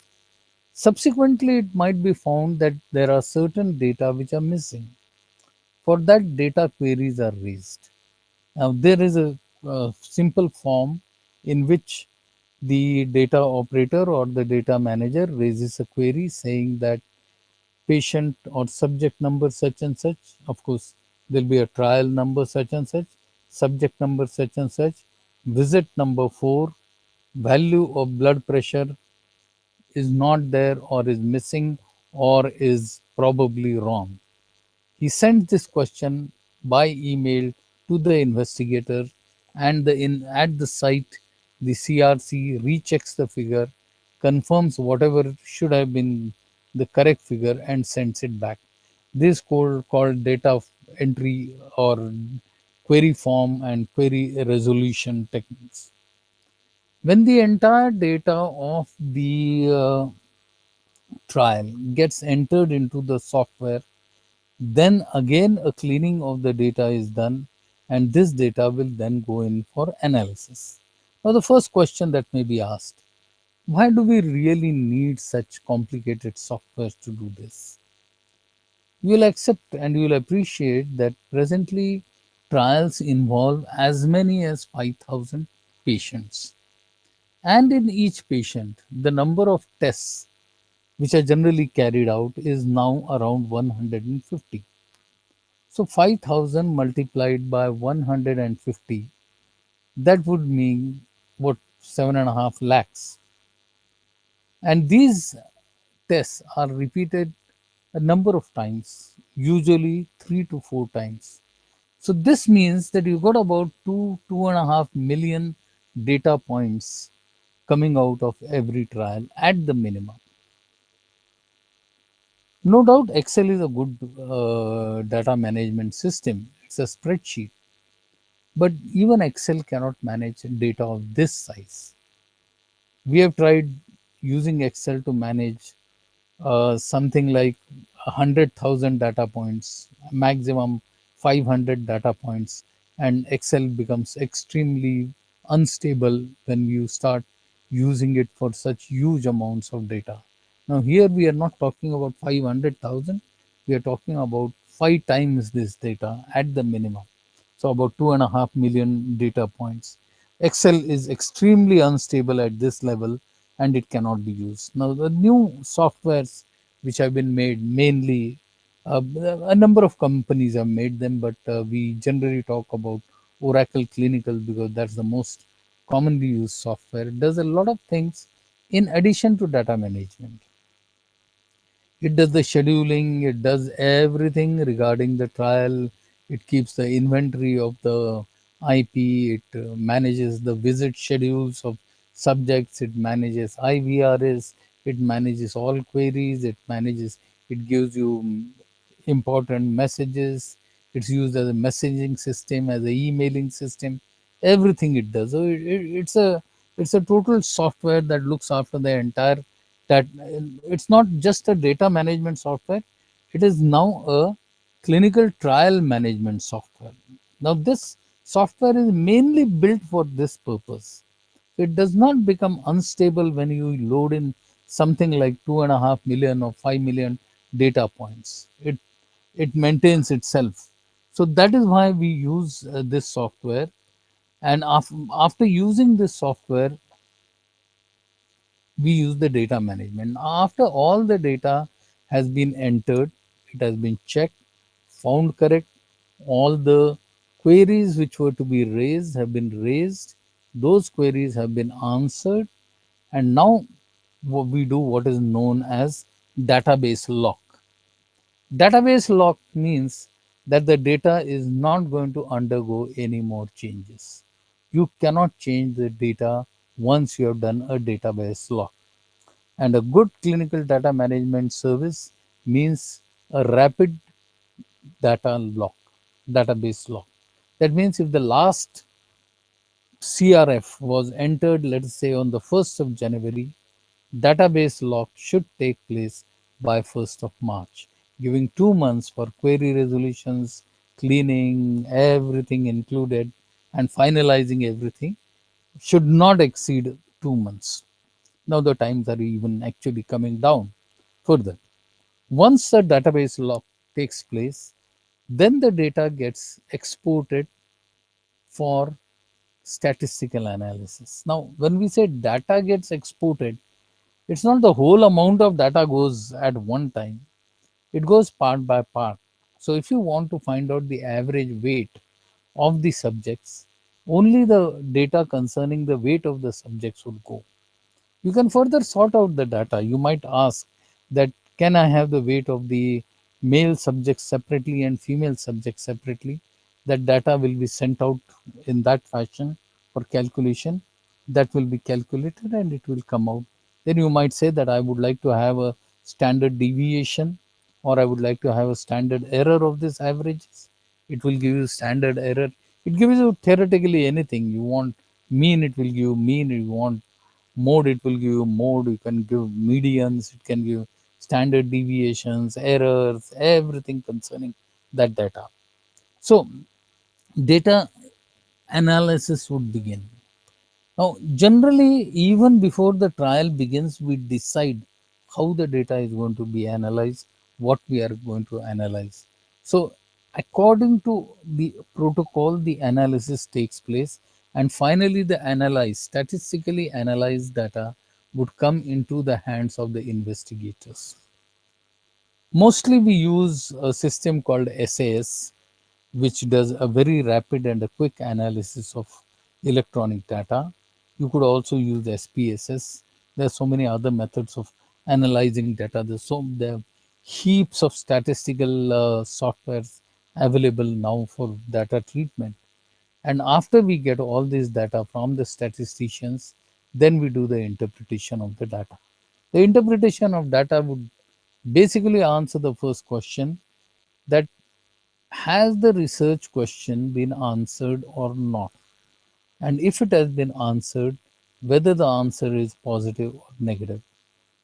Subsequently, it might be found that there are certain data which are missing. For that, data queries are raised. Now, there is a simple form in which the data operator or the data manager raises a query saying that patient or subject number such and such, of course, there'll be a trial number such and such, subject number such and such, visit number 4, value of blood pressure is not there or is missing or is probably wrong. He sends this question by email to the investigator, and at the site, the CRC rechecks the figure, confirms whatever should have been the correct figure, and sends it back. This is called data entry or query form and query resolution techniques. When the entire data of the trial gets entered into the software, then again a cleaning of the data is done, and this data will then go in for analysis. Now, the first question that may be asked, why do we really need such complicated software to do this? You'll accept and you'll appreciate that presently trials involve as many as 5,000 patients. And in each patient, the number of tests which are generally carried out is now around 150. So 5,000 multiplied by 150, that would mean what, 7.5 lakhs. And these tests are repeated a number of times, usually 3 to 4 times. So this means that you got about 2.5 million data points coming out of every trial at the minimum. No doubt, Excel is a good data management system. It's a spreadsheet. But even Excel cannot manage data of this size. We have tried using Excel to manage something like 100,000 data points, maximum 500 data points, and Excel becomes extremely unstable when you start using it for such huge amounts of data. Now, here we are not talking about 500,000, we are talking about 5 times this data at the minimum. So, about 2.5 million data points. Excel is extremely unstable at this level and it cannot be used. Now, the new softwares which have been made mainly, a number of companies have made them, but we generally talk about Oracle Clinical because that's the most commonly used software. It does a lot of things in addition to data management. It does the scheduling, it does everything regarding the trial. It keeps the inventory of the IP, it manages the visit schedules of subjects, it manages IVRs, it manages all queries, it gives you important messages. It's used as a messaging system, as a emailing system, everything it does. So it's a total software that looks after the entire that it's not just a data management software, it is now a clinical trial management software. Now this software is mainly built for this purpose. It does not become unstable when you load in something like 2.5 million or 5 million data points. It maintains itself. So that is why we use this software. And after using this software, we use the data management. After all the data has been entered, it has been checked, found correct, all the queries which were to be raised have been raised, those queries have been answered, and now we do what is known as database lock. Database lock means that the data is not going to undergo any more changes. You cannot change the data once you have done a database lock. And a good clinical data management service means a rapid data lock, database lock. That means if the last CRF was entered, let's say on the 1st of January, database lock should take place by 1st of March, giving 2 months for query resolutions, cleaning, everything included, and finalizing everything should not exceed 2 months. Now the times are even actually coming down further. Once the database lock takes place, then the data gets exported for statistical analysis. Now, when we say data gets exported, it's not the whole amount of data goes at one time, it goes part by part. So, if you want to find out the average weight of the subjects, only the data concerning the weight of the subjects would go. You can further sort out the data. You might ask that can I have the weight of the male subjects separately and female subjects separately? That data will be sent out in that fashion for calculation. That will be calculated and it will come out. Then you might say that I would like to have a standard deviation or I would like to have a standard error of this averages. It will give you standard error. It gives you theoretically anything. You want mean, it will give you mean. You want mode, it will give you mode. You can give medians, it can give standard deviations, errors, everything concerning that data. So data analysis would begin. Now generally, even before the trial begins, we decide how the data is going to be analyzed, what we are going to analyze. So according to the protocol, the analysis takes place, and finally the analyzed, statistically analyzed data would come into the hands of the investigators. Mostly we use a system called SAS, which does a very rapid and a quick analysis of electronic data. You could also use SPSS. There are so many other methods of analyzing data. There are heaps of statistical softwares available now for data treatment. And after we get all this data from the statisticians, then we do the interpretation of the data. The interpretation of data would basically answer the first question, that has the research question been answered or not? And if it has been answered, whether the answer is positive or negative.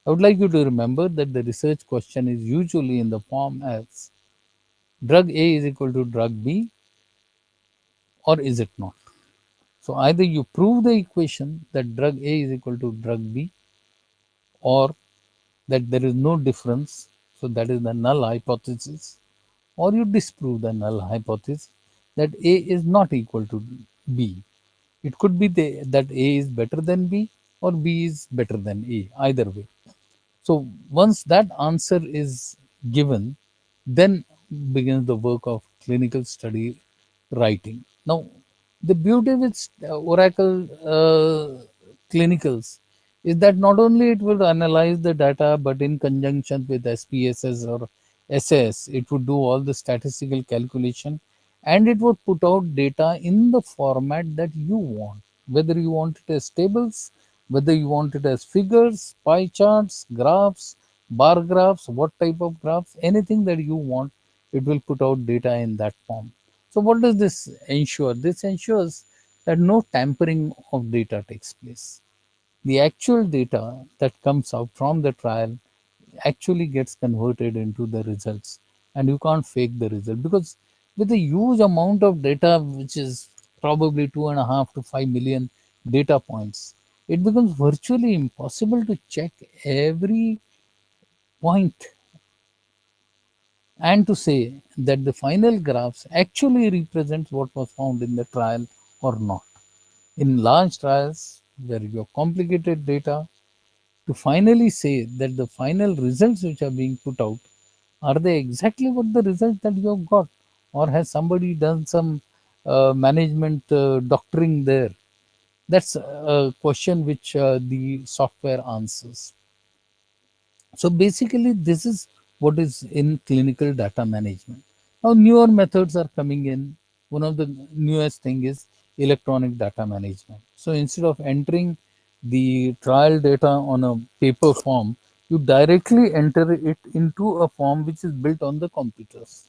I would like you to remember that the research question is usually in the form as drug A is equal to drug B, or is it not? So either you prove the equation that drug A is equal to drug B, or that there is no difference, so that is the null hypothesis, or you disprove the null hypothesis that A is not equal to B. It could be that A is better than B or B is better than A, either way. So once that answer is given, then begins the work of clinical study writing. Now, the beauty with Oracle clinicals is that not only it will analyze the data, but in conjunction with SPSS or SAS, it would do all the statistical calculation and it would put out data in the format that you want, whether you want it as tables, whether you want it as figures, pie charts, graphs, bar graphs, what type of graphs, anything that you want, it will put out data in that form. So what does this ensure? This ensures that no tampering of data takes place. The actual data that comes out from the trial actually gets converted into the results, and you can't fake the result, because with a huge amount of data, which is probably 2.5 to 5 million data points, it becomes virtually impossible to check every point and to say that the final graphs actually represents what was found in the trial or not. In large trials where you have complicated data, to finally say that the final results which are being put out, are they exactly what the results that you have got, or has somebody done some management doctoring there? That's a question which the software answers. So basically, this is what is in clinical data management. Now, newer methods are coming in. One of the newest thing is electronic data management. So instead of entering the trial data on a paper form, you directly enter it into a form which is built on the computers.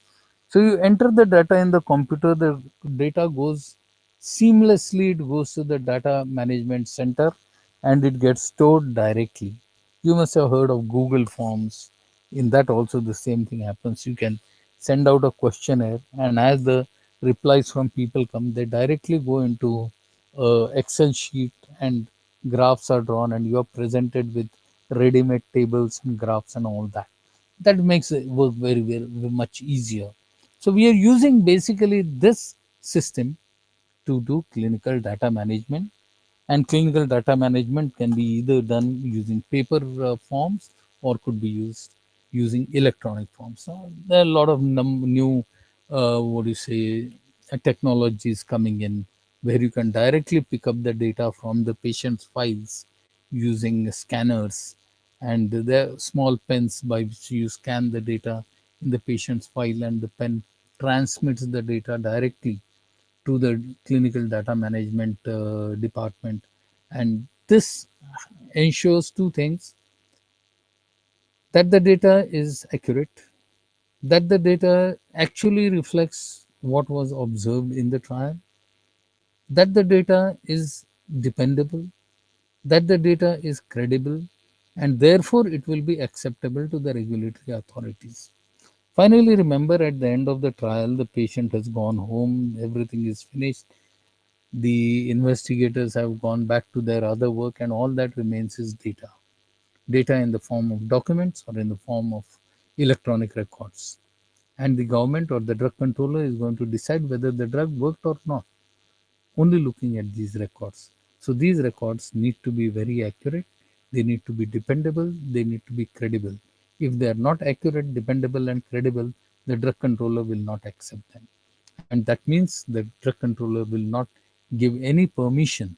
So you enter the data in the computer, the data goes seamlessly, it goes to the data management center and it gets stored directly. You must have heard of Google Forms. In that, also, the same thing happens. You can send out a questionnaire, and as the replies from people come, they directly go into Excel sheet and graphs are drawn, and you are presented with ready-made tables and graphs and all that. That makes it work very much easier. So we are using basically this system to do clinical data management, and clinical data management can be either done using paper forms or could be used using electronic forms. So there are a lot of new, what do you say, technologies coming in where you can directly pick up the data from the patient's files using scanners, and there are small pens by which you scan the data in the patient's file, and the pen transmits the data directly to the clinical data management department. And this ensures two things: that the data is accurate, that the data actually reflects what was observed in the trial, that the data is dependable, that the data is credible, and therefore it will be acceptable to the regulatory authorities. Finally, remember, at the end of the trial, the patient has gone home, everything is finished, the investigators have gone back to their other work, and all that remains is data in the form of documents or in the form of electronic records. And the government or the drug controller is going to decide whether the drug worked or not, only looking at these records. So these records need to be very accurate, they need to be dependable, they need to be credible. If they are not accurate, dependable, and credible, the drug controller will not accept them. And that means the drug controller will not give any permission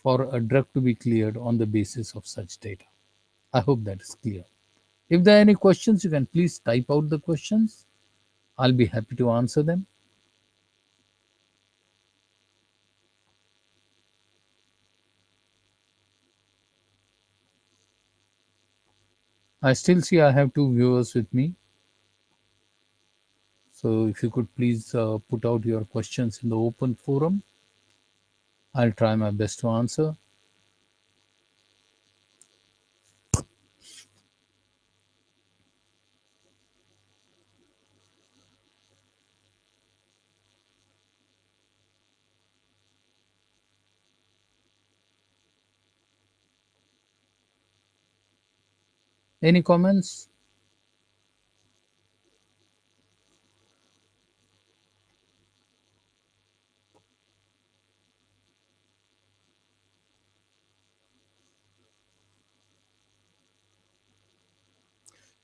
for a drug to be cleared on the basis of such data. I hope that is clear. If there are any questions, you can please type out the questions. I'll be happy to answer them. I still see I have two viewers with me. So if you could please put out your questions in the open forum, I'll try my best to answer. Any comments?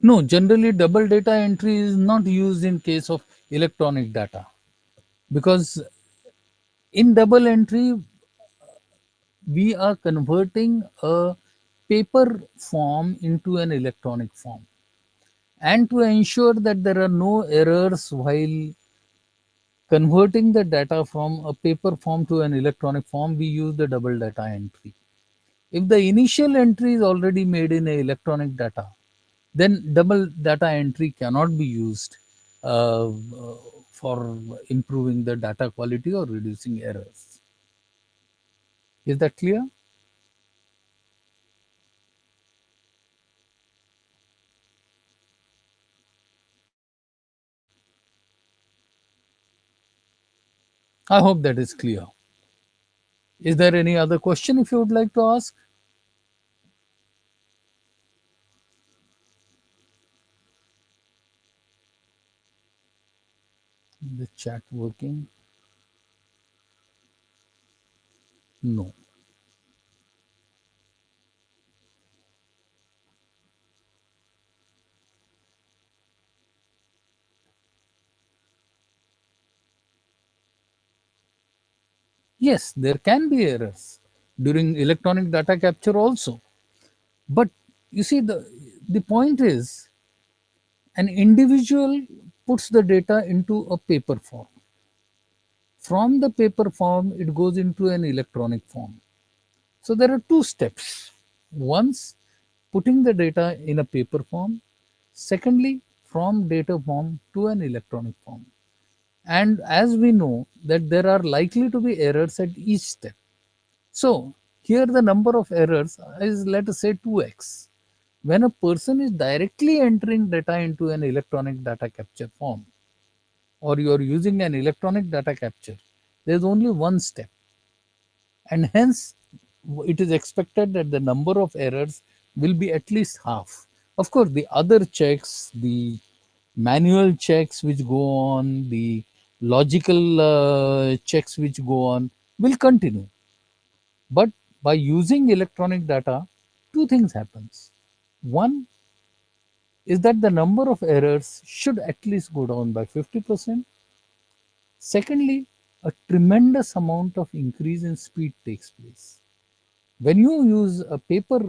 No, generally double data entry is not used in case of electronic data, because in double entry we are converting a paper form into an electronic form. And to ensure that there are no errors while converting the data from a paper form to an electronic form, we use the double data entry. If the initial entry is already made in a electronic data, then double data entry cannot be used for improving the data quality or reducing errors. Is that clear? I hope that is clear. Is there any other question if you would like to ask? The chat working? No. Yes, there can be errors during electronic data capture also. But you see, the point is, an individual puts the data into a paper form. From the paper form, it goes into an electronic form. So there are two steps. Once, putting the data in a paper form. Secondly, from data form to an electronic form. And as we know that there are likely to be errors at each step. So here the number of errors is, let us say, 2x. When a person is directly entering data into an electronic data capture form, or you are using an electronic data capture, there is only one step, and hence it is expected that the number of errors will be at least half. Of course, the other checks, the manual checks which go on, the logical checks which go on will continue. But by using electronic data, two things happens. One is that the number of errors should at least go down by 50%. Secondly, a tremendous amount of increase in speed takes place. When you use a paper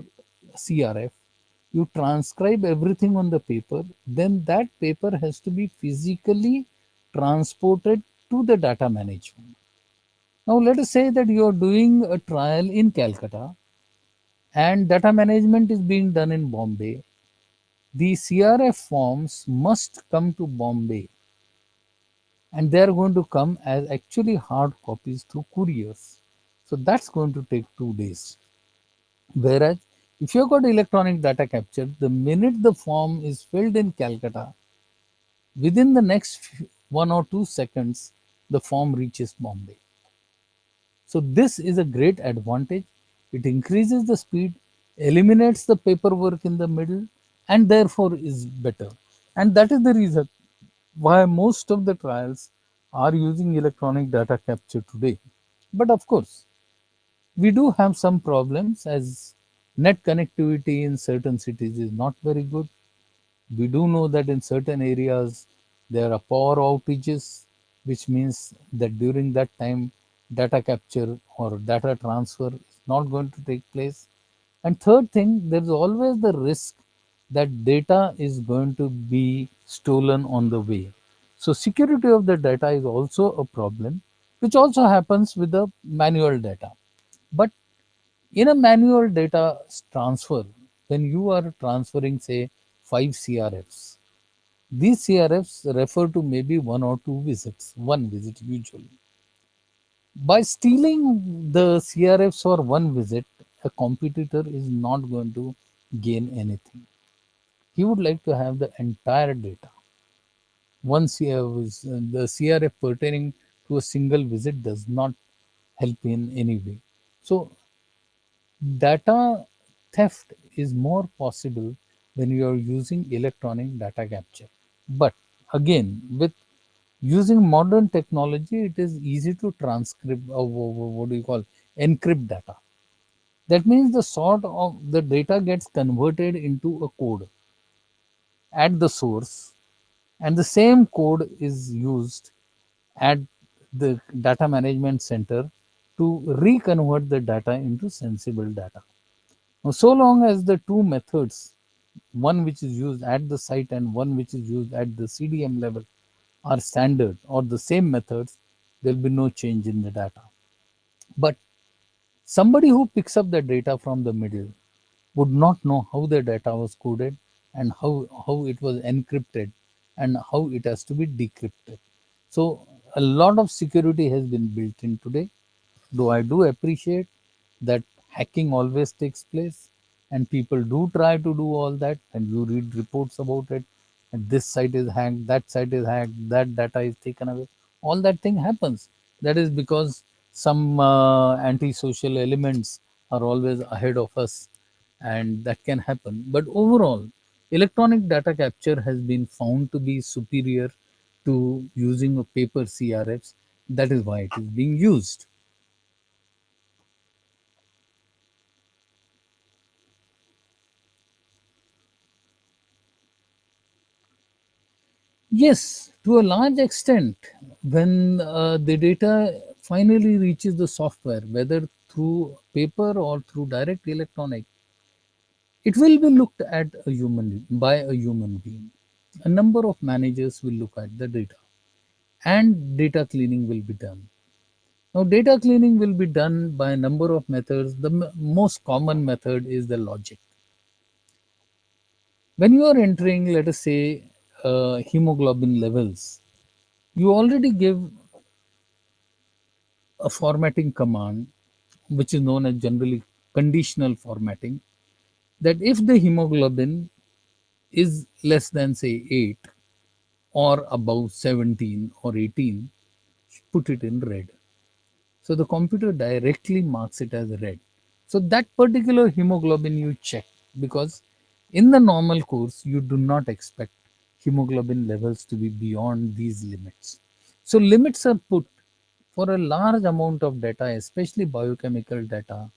CRF, you transcribe everything on the paper, then that paper has to be physically transported to the data management. Now, let us say that you are doing a trial in Calcutta and data management is being done in Bombay. The CRF forms must come to Bombay and they are going to come as actually hard copies through couriers. So that's going to take 2 days. Whereas if you've got electronic data capture, the minute the form is filled in Calcutta, within the next 1 or 2 seconds, the form reaches Bombay. So this is a great advantage. It increases the speed, eliminates the paperwork in the middle, and therefore is better. And that is the reason why most of the trials are using electronic data capture today. But of course, we do have some problems as net connectivity in certain cities is not very good. We do know that in certain areas there are power outages, which means that during that time data capture or data transfer is not going to take place. And third thing, there is always the risk that data is going to be stolen on the way. So security of the data is also a problem, which also happens with the manual data. But in a manual data transfer, when you are transferring, say, 5 CRFs, these CRFs refer to maybe 1 or 2 visits, one visit usually. By stealing the CRFs for one visit, a competitor is not going to gain anything. He would like to have the entire data. One the CRF pertaining to a single visit does not help in any way. So data theft is more possible when you are using electronic data capture. But again, with using modern technology, it is easy to transcribe, what do you call, encrypt data. That means the sort of the data gets converted into a code at the source, and the same code is used at the data management center to reconvert the data into sensible data. Now, so long as the two methods, one which is used at the site and one which is used at the CDM level, are standard or the same methods, there will be no change in the data. But somebody who picks up the data from the middle would not know how the data was coded and how it was encrypted and how it has to be decrypted. So a lot of security has been built in today, though I do appreciate that hacking always takes place and people do try to do all that, and you read reports about it, and this site is hacked, that site is hacked, that data is taken away. All that thing happens. That is because some anti-social elements are always ahead of us, and that can happen. But overall, electronic data capture has been found to be superior to using a paper CRFs. That is why it is being used. Yes, to a large extent, when the data finally reaches the software, whether through paper or through direct electronic, it will be looked at by a human being. A number of managers will look at the data, and data cleaning will be done. Now, data cleaning will be done by a number of methods. The most common method is the logic. When you are entering, let us say, hemoglobin levels, you already give a formatting command, which is known as generally conditional formatting, that if the hemoglobin is less than, say, 8 or above 17 or 18, put it in red. So the computer directly marks it as red. So that particular hemoglobin you check, because in the normal course you do not expect hemoglobin levels to be beyond these limits. So limits are put for a large amount of data, especially biochemical data.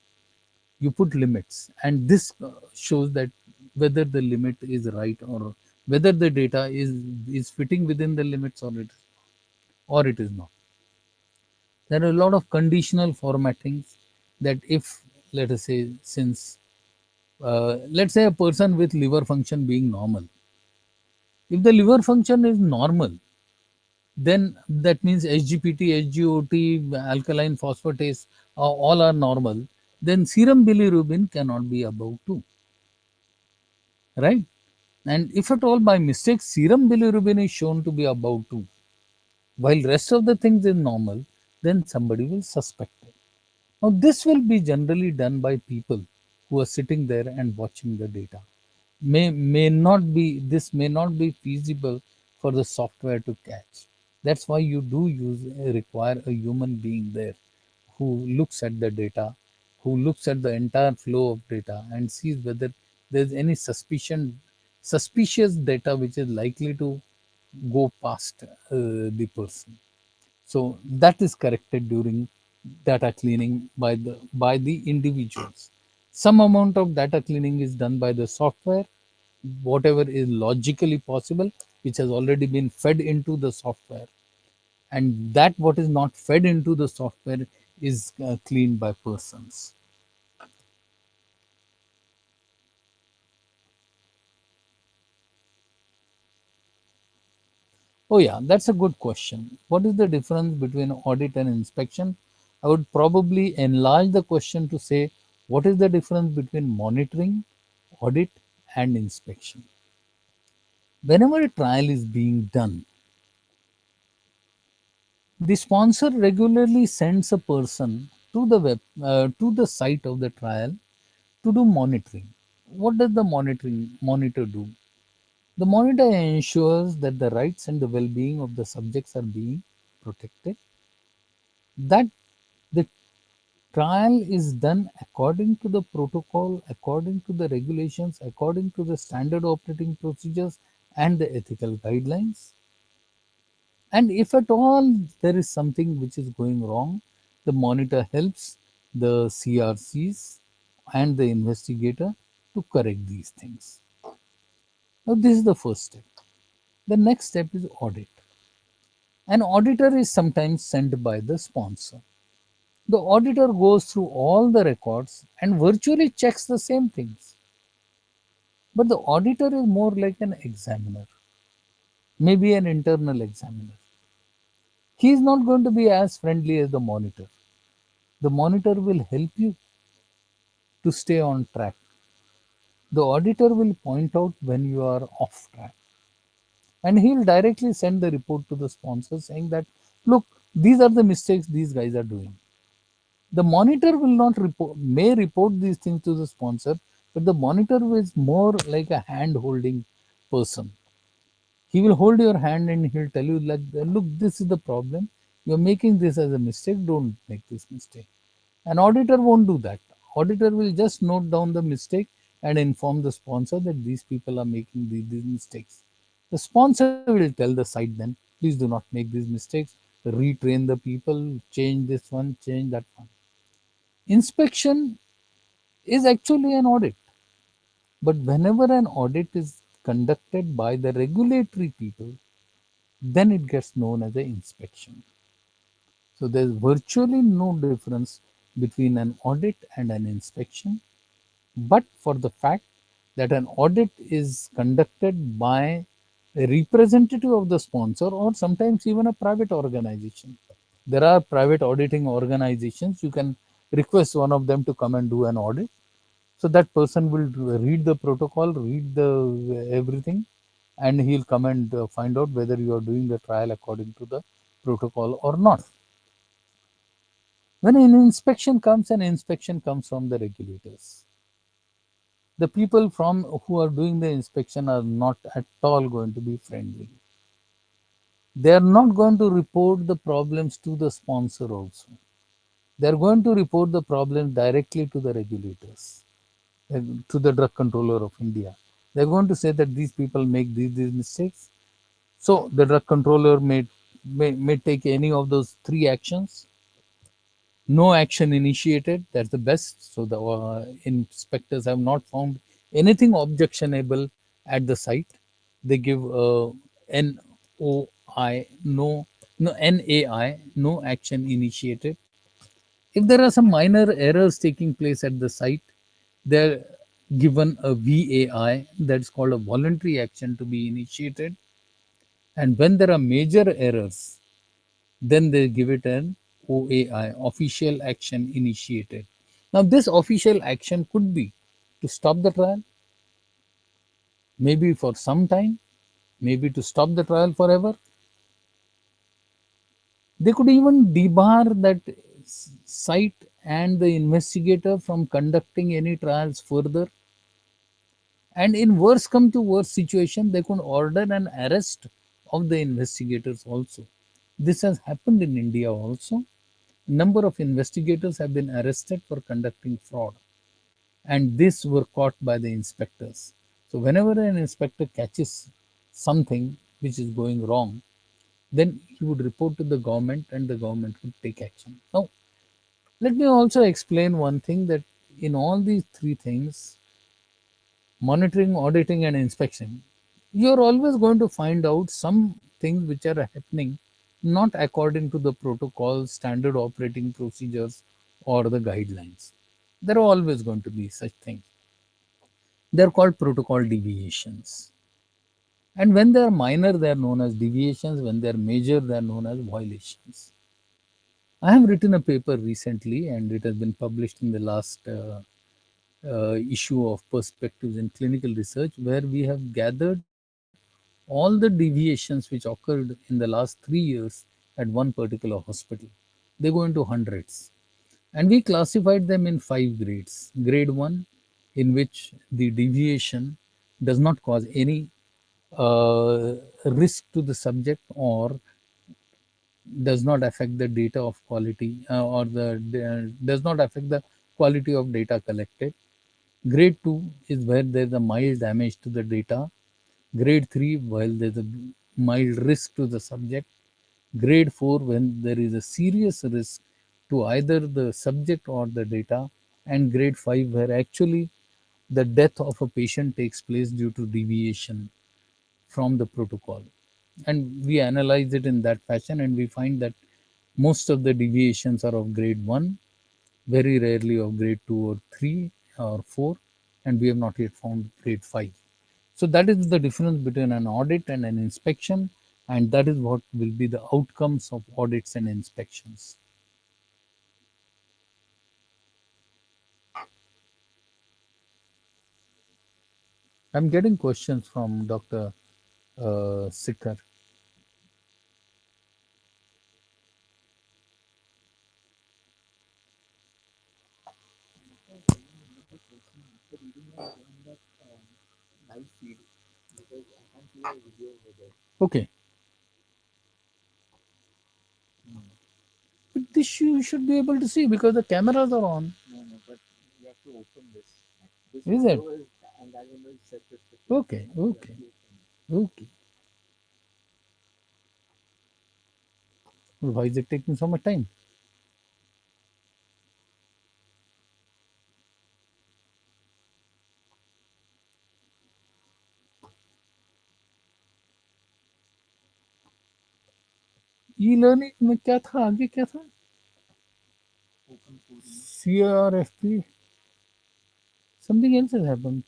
You put limits, and this shows that whether the limit is right, or whether the data is fitting within the limits, or it is not. There are a lot of conditional formattings, that if, let us say, since let's say a person with liver function being normal, if the liver function is normal, then that means SGPT, SGOT, alkaline phosphatase, all are normal. Then serum bilirubin cannot be above 2, right? And if at all by mistake serum bilirubin is shown to be above 2, while rest of the things is normal, then somebody will suspect it. Now, this will be generally done by people who are sitting there and watching the data. May not be This may not be feasible for the software to catch. That's why you do require a human being there, who looks at the data, who looks at the entire flow of data and sees whether there's any suspicious data which is likely to go past the person. So that is corrected during data cleaning by the individuals. Some amount of data cleaning is done by the software, whatever is logically possible, which has already been fed into the software, and that what is not fed into the software is cleaned by persons. Oh yeah, that's a good question. What is the difference between audit and inspection? I would probably enlarge the question to say, what is the difference between monitoring, audit, and inspection? Whenever a trial is being done, the sponsor regularly sends a person to the to the site of the trial to do monitoring. What does the monitoring monitor do? The monitor ensures that the rights and the well-being of the subjects are being protected, that the trial is done according to the protocol, according to the regulations, according to the standard operating procedures and the ethical guidelines. And if at all there is something which is going wrong, the monitor helps the CRCs and the investigator to correct these things. Now, this is the first step. The next step is audit. An auditor is sometimes sent by the sponsor. The auditor goes through all the records and virtually checks the same things. But the auditor is more like an examiner, maybe an internal examiner. He is not going to be as friendly as the monitor. The monitor will help you to stay on track. The auditor will point out when you are off track. And he'll directly send the report to the sponsor saying that, look, these are the mistakes these guys are doing. The monitor will not report, may report these things to the sponsor, but the monitor is more like a hand holding person. He will hold your hand and he'll tell you, like, look, this is the problem. You're making this as a mistake. Don't make this mistake. An auditor won't do that. Auditor will just note down the mistake and inform the sponsor that these people are making these mistakes. The sponsor will tell the site then, please do not make these mistakes, retrain the people, change this one, change that one. Inspection is actually an audit, but whenever an audit is conducted by the regulatory people, then it gets known as an inspection. So there's virtually no difference between an audit and an inspection, but for the fact that an audit is conducted by a representative of the sponsor or sometimes even a private organization. There are private auditing organizations. You can request one of them to come and do an audit. So that person will read the protocol, read the everything, and he'll come and find out whether you are doing the trial according to the protocol or not. When an inspection comes from the regulators. The people from who are doing the inspection are not at all going to be friendly. They are not going to report the problems to the sponsor also. They are going to report the problem directly to the regulators, to the drug controller of India. They're going to say that these people make these mistakes. So the drug controller may take any of those three actions. No action initiated, that's the best. So the inspectors have not found anything objectionable at the site. They give NOI, no NAI, no action initiated. If there are some minor errors taking place at the site, they're given a VAI, that's called a voluntary action to be initiated. And when there are major errors, then they give it an OAI, official action initiated. Now, this official action could be to stop the trial, maybe for some time, maybe to stop the trial forever. They could even debar that site and the investigator from conducting any trials further. And in worse come to worse situation, they could order an arrest of the investigators also. This has happened in India also. Number of investigators have been arrested for conducting fraud, and these were caught by the inspectors. So whenever an inspector catches something which is going wrong, then he would report to the government and the government would take action. Now, let me also explain one thing, that in all these three things, monitoring, auditing, and inspection, you're always going to find out some things which are happening not according to the protocols, standard operating procedures, or the guidelines. There are always going to be such things. They're called protocol deviations. And when they're minor, they're known as deviations. When they're major, they're known as violations. I have written a paper recently, and it has been published in the last issue of Perspectives in Clinical Research, where we have gathered all the deviations which occurred in the last 3 years at one particular hospital. They go into hundreds. And we classified them in 5 grades. Grade 1, in which the deviation does not cause any risk to the subject or does not affect the data of quality, or does not affect the quality of data collected. Grade 2 is where there's a mild damage to the data. Grade 3, while there's a mild risk to the subject. Grade 4, when there is a serious risk to either the subject or the data. And grade 5, where actually the death of a patient takes place due to deviation from the protocol. And we analyze it in that fashion, and we find that most of the deviations are of grade 1, very rarely of grade 2 or 3 or 4, and we have not yet found grade 5. So that is the difference between an audit and an inspection, and that is what will be the outcomes of audits and inspections. I'm getting questions from Dr. Sikar. Another question after reading I joined that live feed because I can't see a video over there. Okay, Hmm. but this you should be able to see because the cameras are on. No, no, but you have to open this. This Is it? window is and that window is separate. Separate. Okay, You have okay, to open it. okay. Why is it taking so much time? E learning में क्या था, आगे क्या था? Open coding. CRFP, something else has happened.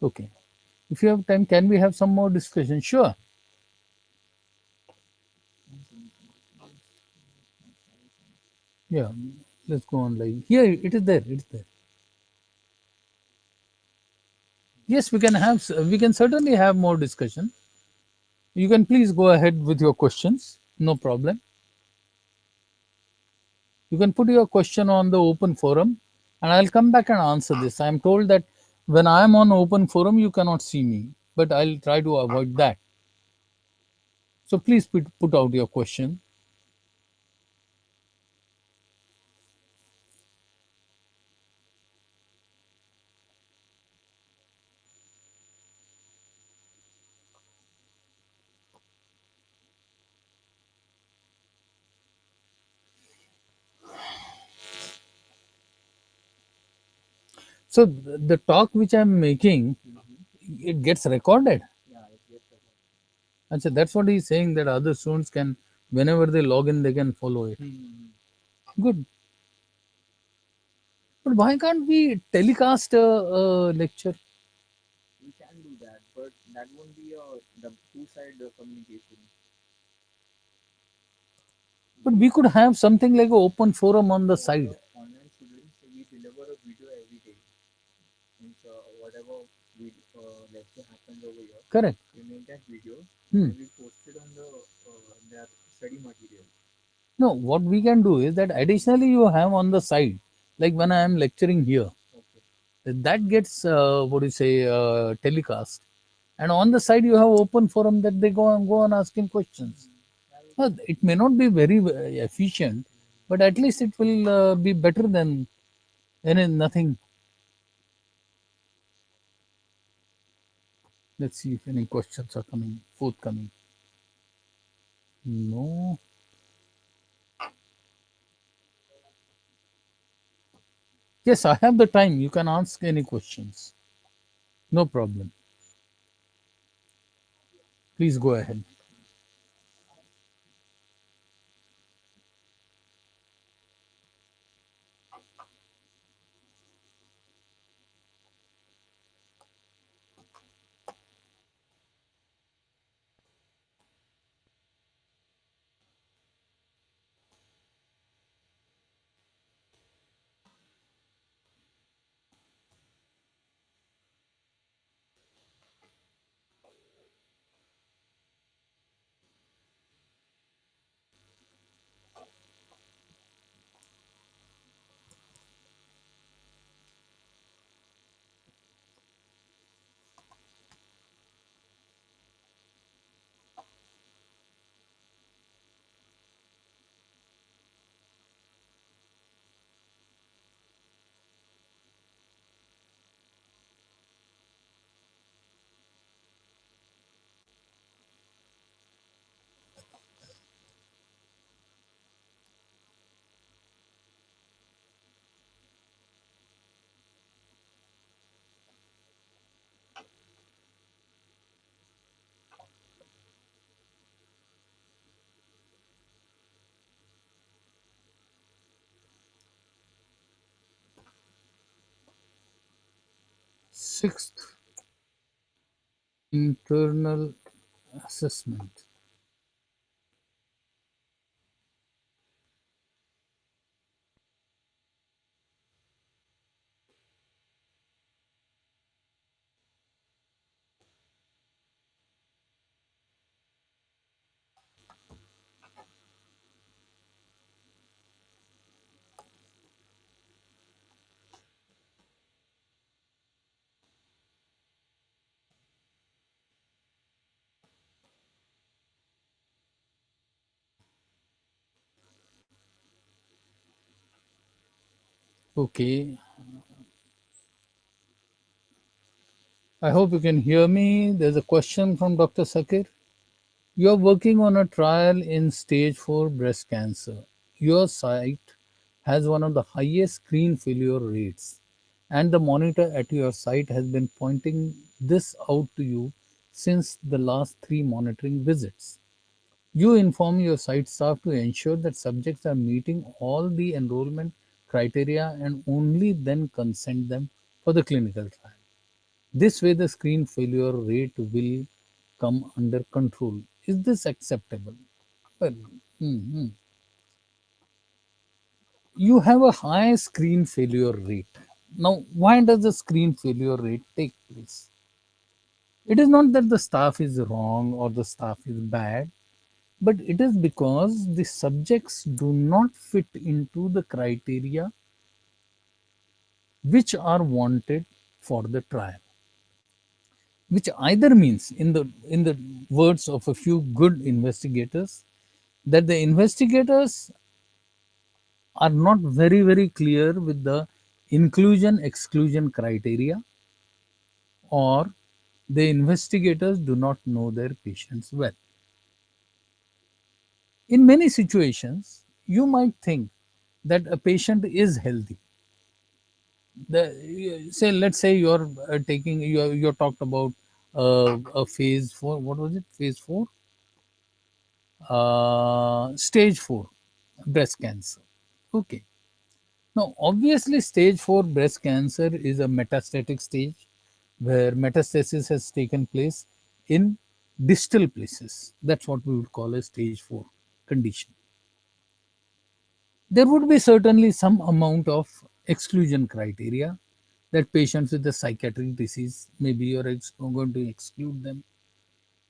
Okay. If you have time, can we have some more discussion? Sure. Yeah. Let's go on live. Here, it is there. It is there. Yes, we can have. We can certainly have more discussion. You can please go ahead with your questions. No problem. You can put your question on the open forum, and I'll come back and answer this. I'm told that when I'm on open forum, you cannot see me, but I'll try to avoid that. So please put out your question. So the talk which I'm making, it gets recorded. Yeah, it gets recorded. And so that's what he's saying, that other students can, whenever they log in, they can follow it. Hmm. Good. But why can't we telecast a lecture? We can do that, but that won't be the two-side communication. But we could have something like an open forum on the For side. the online students, we deliver a video every day. Means whatever lecture happens over here, Correct. we make that video Hmm. and we post it on their study material. No, what we can do is that additionally you have on the side, like when I am lecturing here, Okay. that gets what do you say telecast, and on the side you have open forum that they go on asking questions. Well, it may not be very efficient, but at least it will be better than any nothing. Let's see if any questions are coming forthcoming. No. Yes, I have the time. You can ask any questions. No problem. Please go ahead. 6th internal assessment. Okay. I hope you can hear me. There's a question from Dr. Sakir. You're working on a trial in stage 4 breast cancer. Your site has one of the highest screen failure rates, and the monitor at your site has been pointing this out to you since the last 3 monitoring visits. You inform your site staff to ensure that subjects are meeting all the enrollment criteria and only then consent them for the clinical trial. This way, the screen failure rate will come under control. Is this acceptable? Well, mhm. You have a high screen failure rate. Now, why does the screen failure rate take place? It is not that the staff is wrong or the staff is bad, but it is because the subjects do not fit into the criteria which are wanted for the trial, which either means, in the words of a few good investigators, that the investigators are not very clear with the inclusion exclusion criteria, or the investigators do not know their patients well. In many situations you might think that a patient is healthy. Say, let's say you're taking, you're talked about a phase 4, what was it, phase 4, stage 4 breast cancer. Okay. Now, obviously, stage 4 breast cancer is a metastatic stage where metastasis has taken place in distal places. That's what we would call a stage 4 condition. There would be certainly some amount of exclusion criteria, that patients with a psychiatric disease, maybe you're going to exclude them.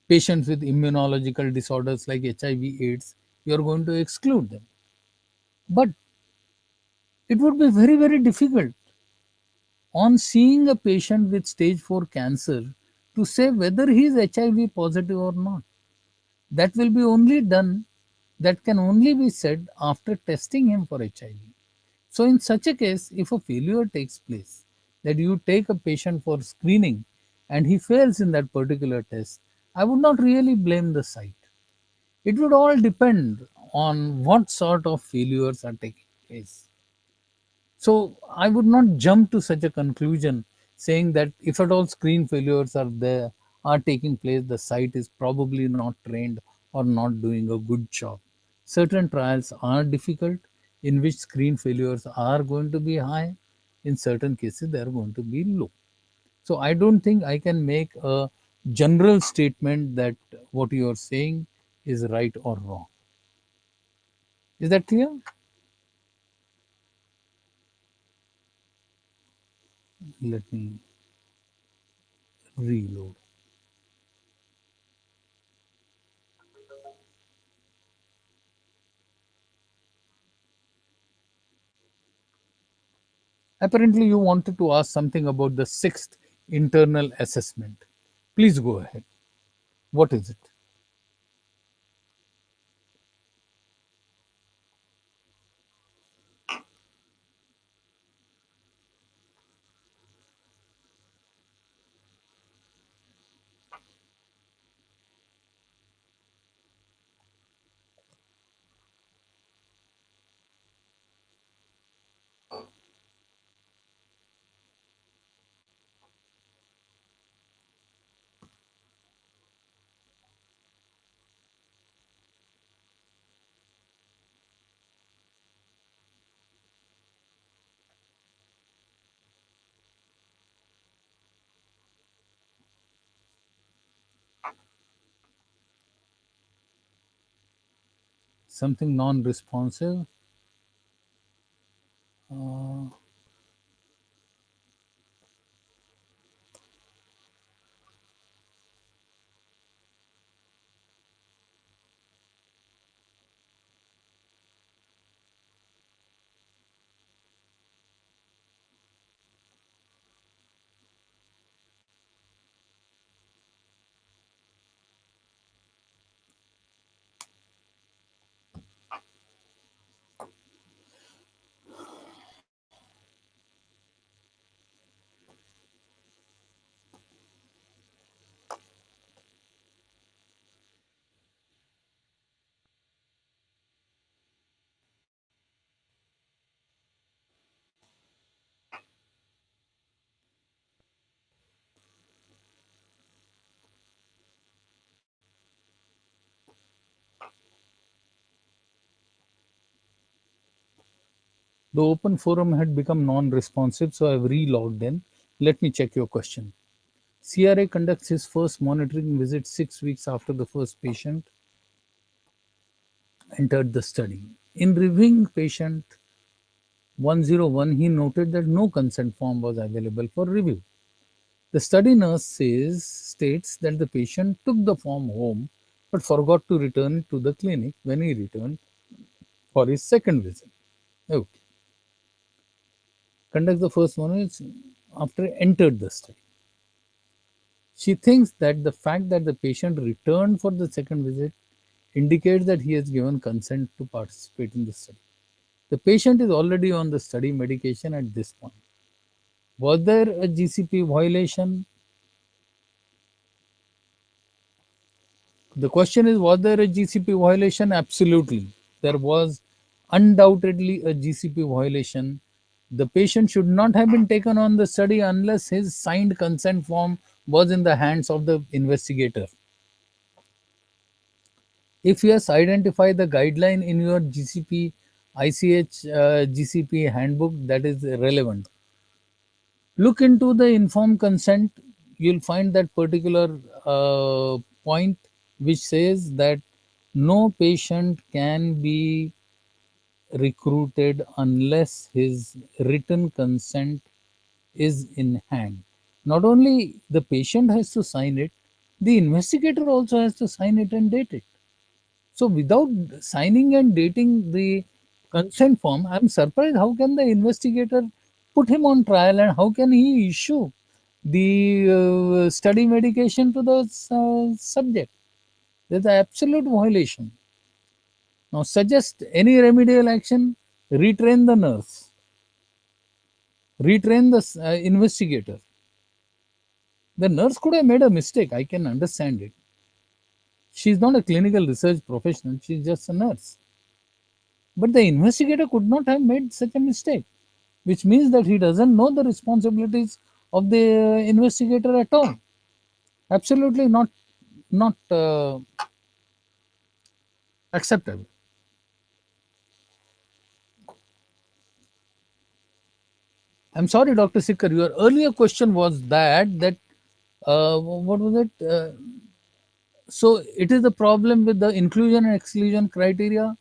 Patients with immunological disorders like HIV, AIDS, you're going to exclude them. But it would be very difficult on seeing a patient with stage 4 cancer to say whether he is HIV positive or not. That will be only done, that can only be said after testing him for HIV. So, in such a case, if a failure takes place, that you take a patient for screening and he fails in that particular test, I would not really blame the site. It would all depend on what sort of failures are taking place. So I would not jump to such a conclusion saying that if at all screen failures are taking place, the site is probably not trained or not doing a good job. Certain trials are difficult, in which screen failures are going to be high. In certain cases, they are going to be low. So I don't think I can make a general statement that what you are saying is right or wrong. Is that clear? Let me reload. Apparently, you wanted to ask something about the sixth internal assessment. Please go ahead. What is it? Something non responsive? Uh, the open forum had become non responsive, so I've relogged in. Let me check your question. CRA conducts his first monitoring visit 6 weeks after the first patient entered the study. In reviewing patient 101, he noted that no consent form was available for review. The study nurse states that the patient took the form home but forgot to return it to the clinic when he returned for his second visit. Okay. Conducts the first one is after entered the study. She thinks that the fact that the patient returned for the second visit indicates that he has given consent to participate in the study. The patient is already on the study medication at this point. Was there a GCP violation? The question is, was there a GCP violation? Absolutely. There was undoubtedly a GCP violation. The patient should not have been taken on the study unless his signed consent form was in the hands of the investigator. If yes, identify the guideline in your GCP ICH GCP handbook that is relevant. Look into the informed consent. You'll find that particular point which says that no patient can be recruited unless his written consent is in hand. Not only the patient has to sign it, the investigator also has to sign it and date it. So without signing and dating the consent form, I'm surprised how can the investigator put him on trial and how can he issue the study medication to the subject. There's an absolute violation. Now suggest any remedial action, retrain the nurse, retrain the investigator. The nurse could have made a mistake. I can understand it. She's not a clinical research professional. She's just a nurse. But the investigator could not have made such a mistake, which means that he doesn't know the responsibilities of the investigator at all. Absolutely not acceptable. I'm sorry, Dr. Sikar, your earlier question was that what was it? So it is the problem with the inclusion and exclusion criteria.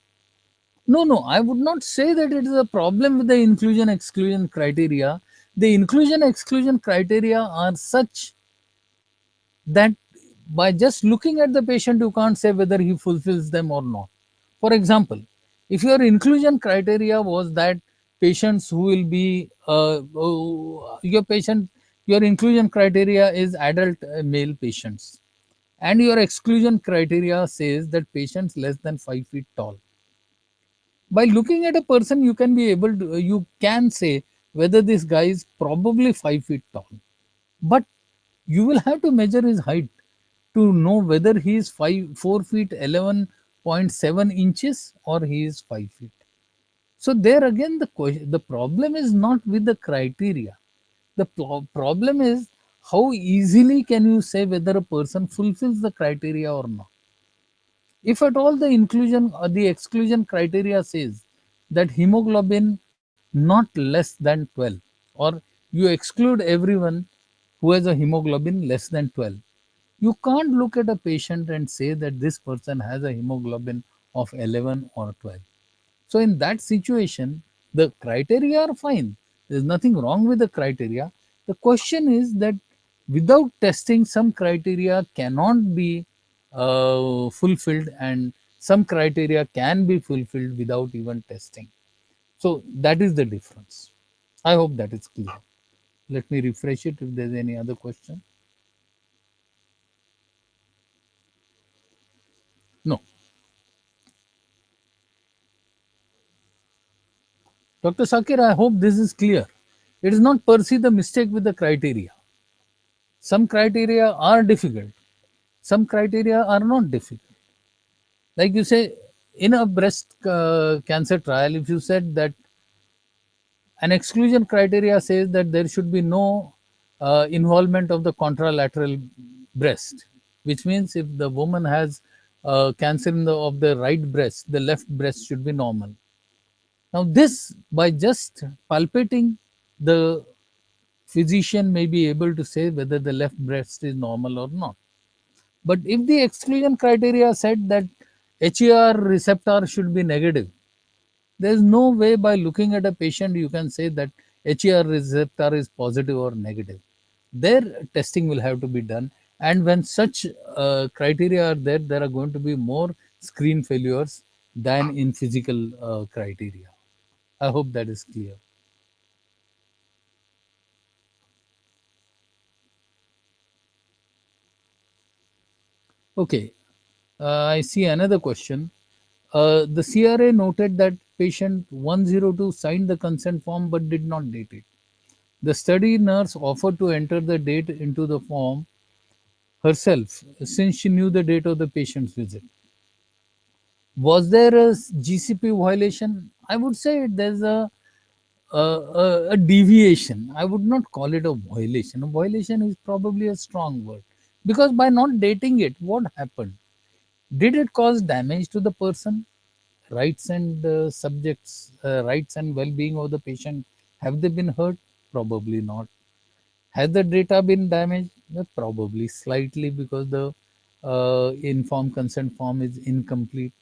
No, no, I would not say that it is a problem with the inclusion exclusion criteria. The inclusion exclusion criteria are such that by just looking at the patient, you can't say whether he fulfills them or not. For example, if your inclusion criteria was that patients who will be your inclusion criteria is adult male patients, and your exclusion criteria says that patients less than 5 feet tall. By looking at a person, you can say whether this guy is probably 5 feet tall, but you will have to measure his height to know whether he is 4 feet 11.7 inches or he is 5 feet. So there again, the problem is not with the criteria. The problem is how easily can you say whether a person fulfills the criteria or not. If at all the inclusion or the exclusion criteria says that hemoglobin not less than 12, or you exclude everyone who has a hemoglobin less than 12, you can't look at a patient and say that this person has a hemoglobin of 11 or 12. So in that situation, the criteria are fine. There's nothing wrong with the criteria. The question is that without testing, some criteria cannot be fulfilled, and some criteria can be fulfilled without even testing. So that is the difference. I hope that is clear. Let me refresh it if there's any other question. No. Dr. Sakir, I hope this is clear. It is not per se the mistake with the criteria. Some criteria are difficult, some criteria are not difficult. Like you say, in a breast cancer trial, if you said that an exclusion criteria says that there should be no involvement of the contralateral breast, which means if the woman has cancer of the right breast, the left breast should be normal. Now, this by just palpating the physician may be able to say whether the left breast is normal or not. But if the exclusion criteria said that HER receptor should be negative, there is no way by looking at a patient you can say that HER receptor is positive or negative. Their testing will have to be done. And when such criteria are there, there are going to be more screen failures than in physical criteria. I hope that is clear. Okay, I see another question. The CRA noted that patient 102 signed the consent form but did not date it. The study nurse offered to enter the date into the form herself since she knew the date of the patient's visit. Was there a GCP violation? I would say there's a deviation. I would not call it a violation. A violation is probably a strong word because by not dating it, what happened? Did it cause damage to the person? Rights and rights and well-being of the patient, have they been hurt? Probably not. Has the data been damaged? Probably slightly because the informed consent form is incomplete.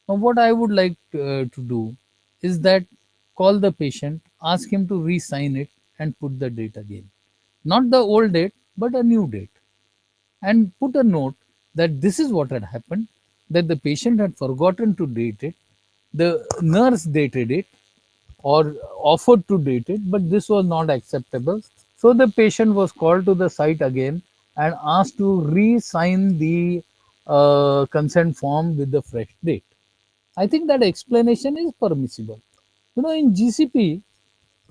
Now, what I would like to do is that call the patient, ask him to re-sign it and put the date again. Not the old date, but a new date. And put a note that this is what had happened, that the patient had forgotten to date it, the nurse dated it or offered to date it, but this was not acceptable. So the patient was called to the site again and asked to re-sign the consent form with the fresh date. I think that explanation is permissible. In GCP,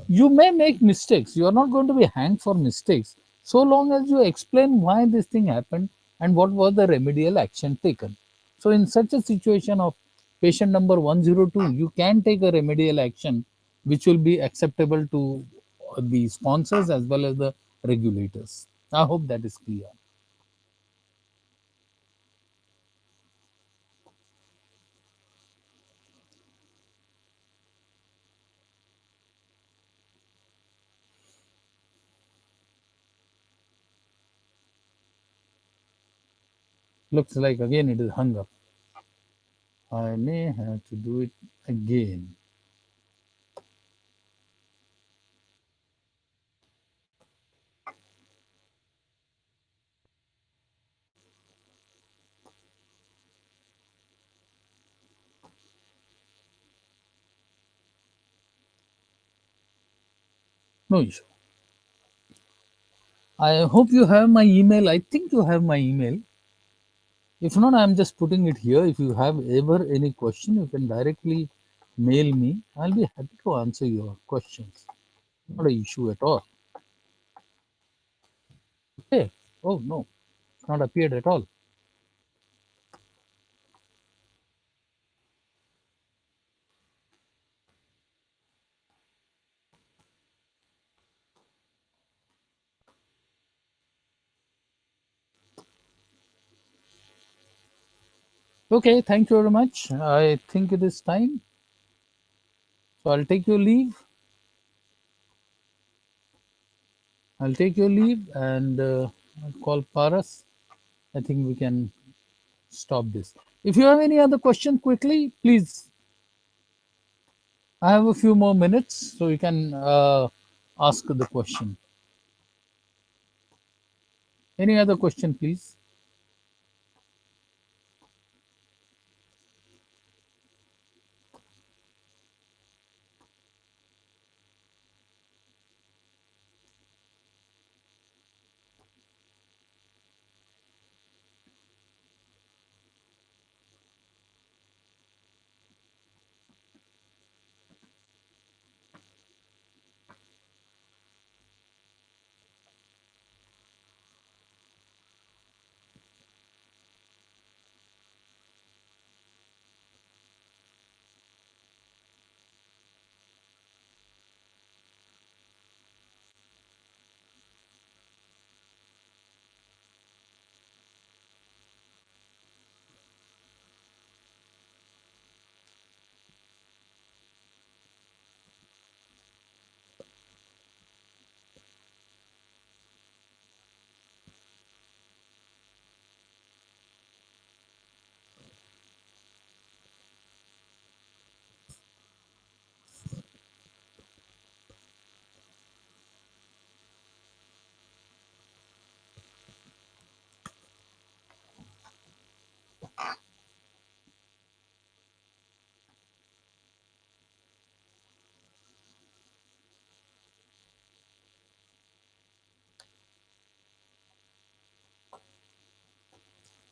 you may make mistakes. You are not going to be hanged for mistakes so long as you explain why this thing happened and what was the remedial action taken. So, in such a situation of patient number 102, you can take a remedial action which will be acceptable to the sponsors as well as the regulators. I hope that is clear. Looks like again it is hung up. I may have to do it again. No issue. I hope you have my email. I think you have my email. If not, I'm just putting it here. If you have ever any question, you can directly mail me. I'll be happy to answer your questions. Not an issue at all. Okay. Oh no, it's not appeared at all. Okay, thank you very much. I think it is time. So I'll take your leave. I'll take your leave and I'll call Paras. I think we can stop this. If you have any other question quickly, please. I have a few more minutes, so you can ask the question. Any other question, please?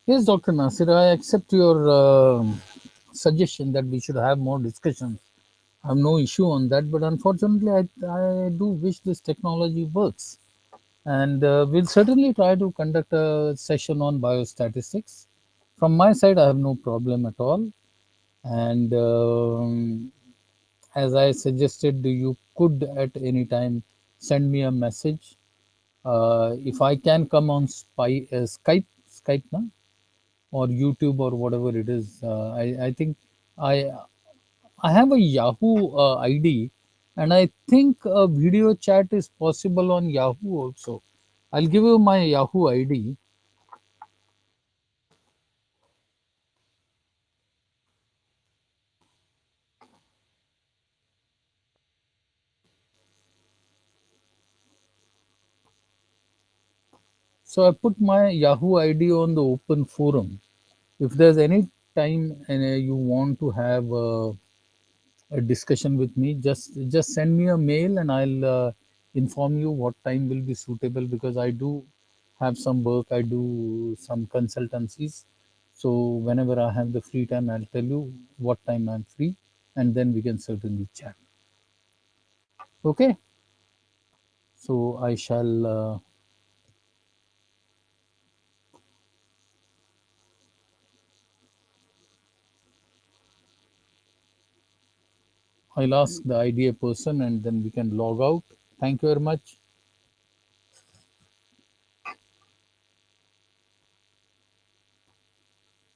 Yes, Dr. Nasir, I accept your suggestion that we should have more discussions. I have no issue on that, but unfortunately, I do wish this technology works. And we'll certainly try to conduct a session on biostatistics. From my side, I have no problem at all. And as I suggested, you could at any time send me a message. If I can come on Skype, na? Or YouTube or whatever it is. I think I I have a Yahoo ID, and I think a video chat is possible on Yahoo also. I'll give you my Yahoo ID. So I put my Yahoo ID on the open forum. If there's any time you want to have a discussion with me, just send me a mail and I'll inform you what time will be suitable, because I do have some work, I do some consultancies. So whenever I have the free time, I'll tell you what time I'm free, and then we can certainly chat. Okay, so I shall I'll ask the idea person and then we can log out. Thank you very much.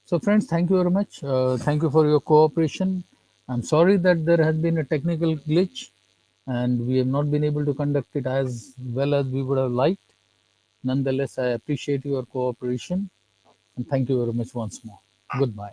So, friends, thank you very much. Thank you for your cooperation. I'm sorry that there has been a technical glitch and we have not been able to conduct it as well as we would have liked. Nonetheless, I appreciate your cooperation and thank you very much once more. Goodbye.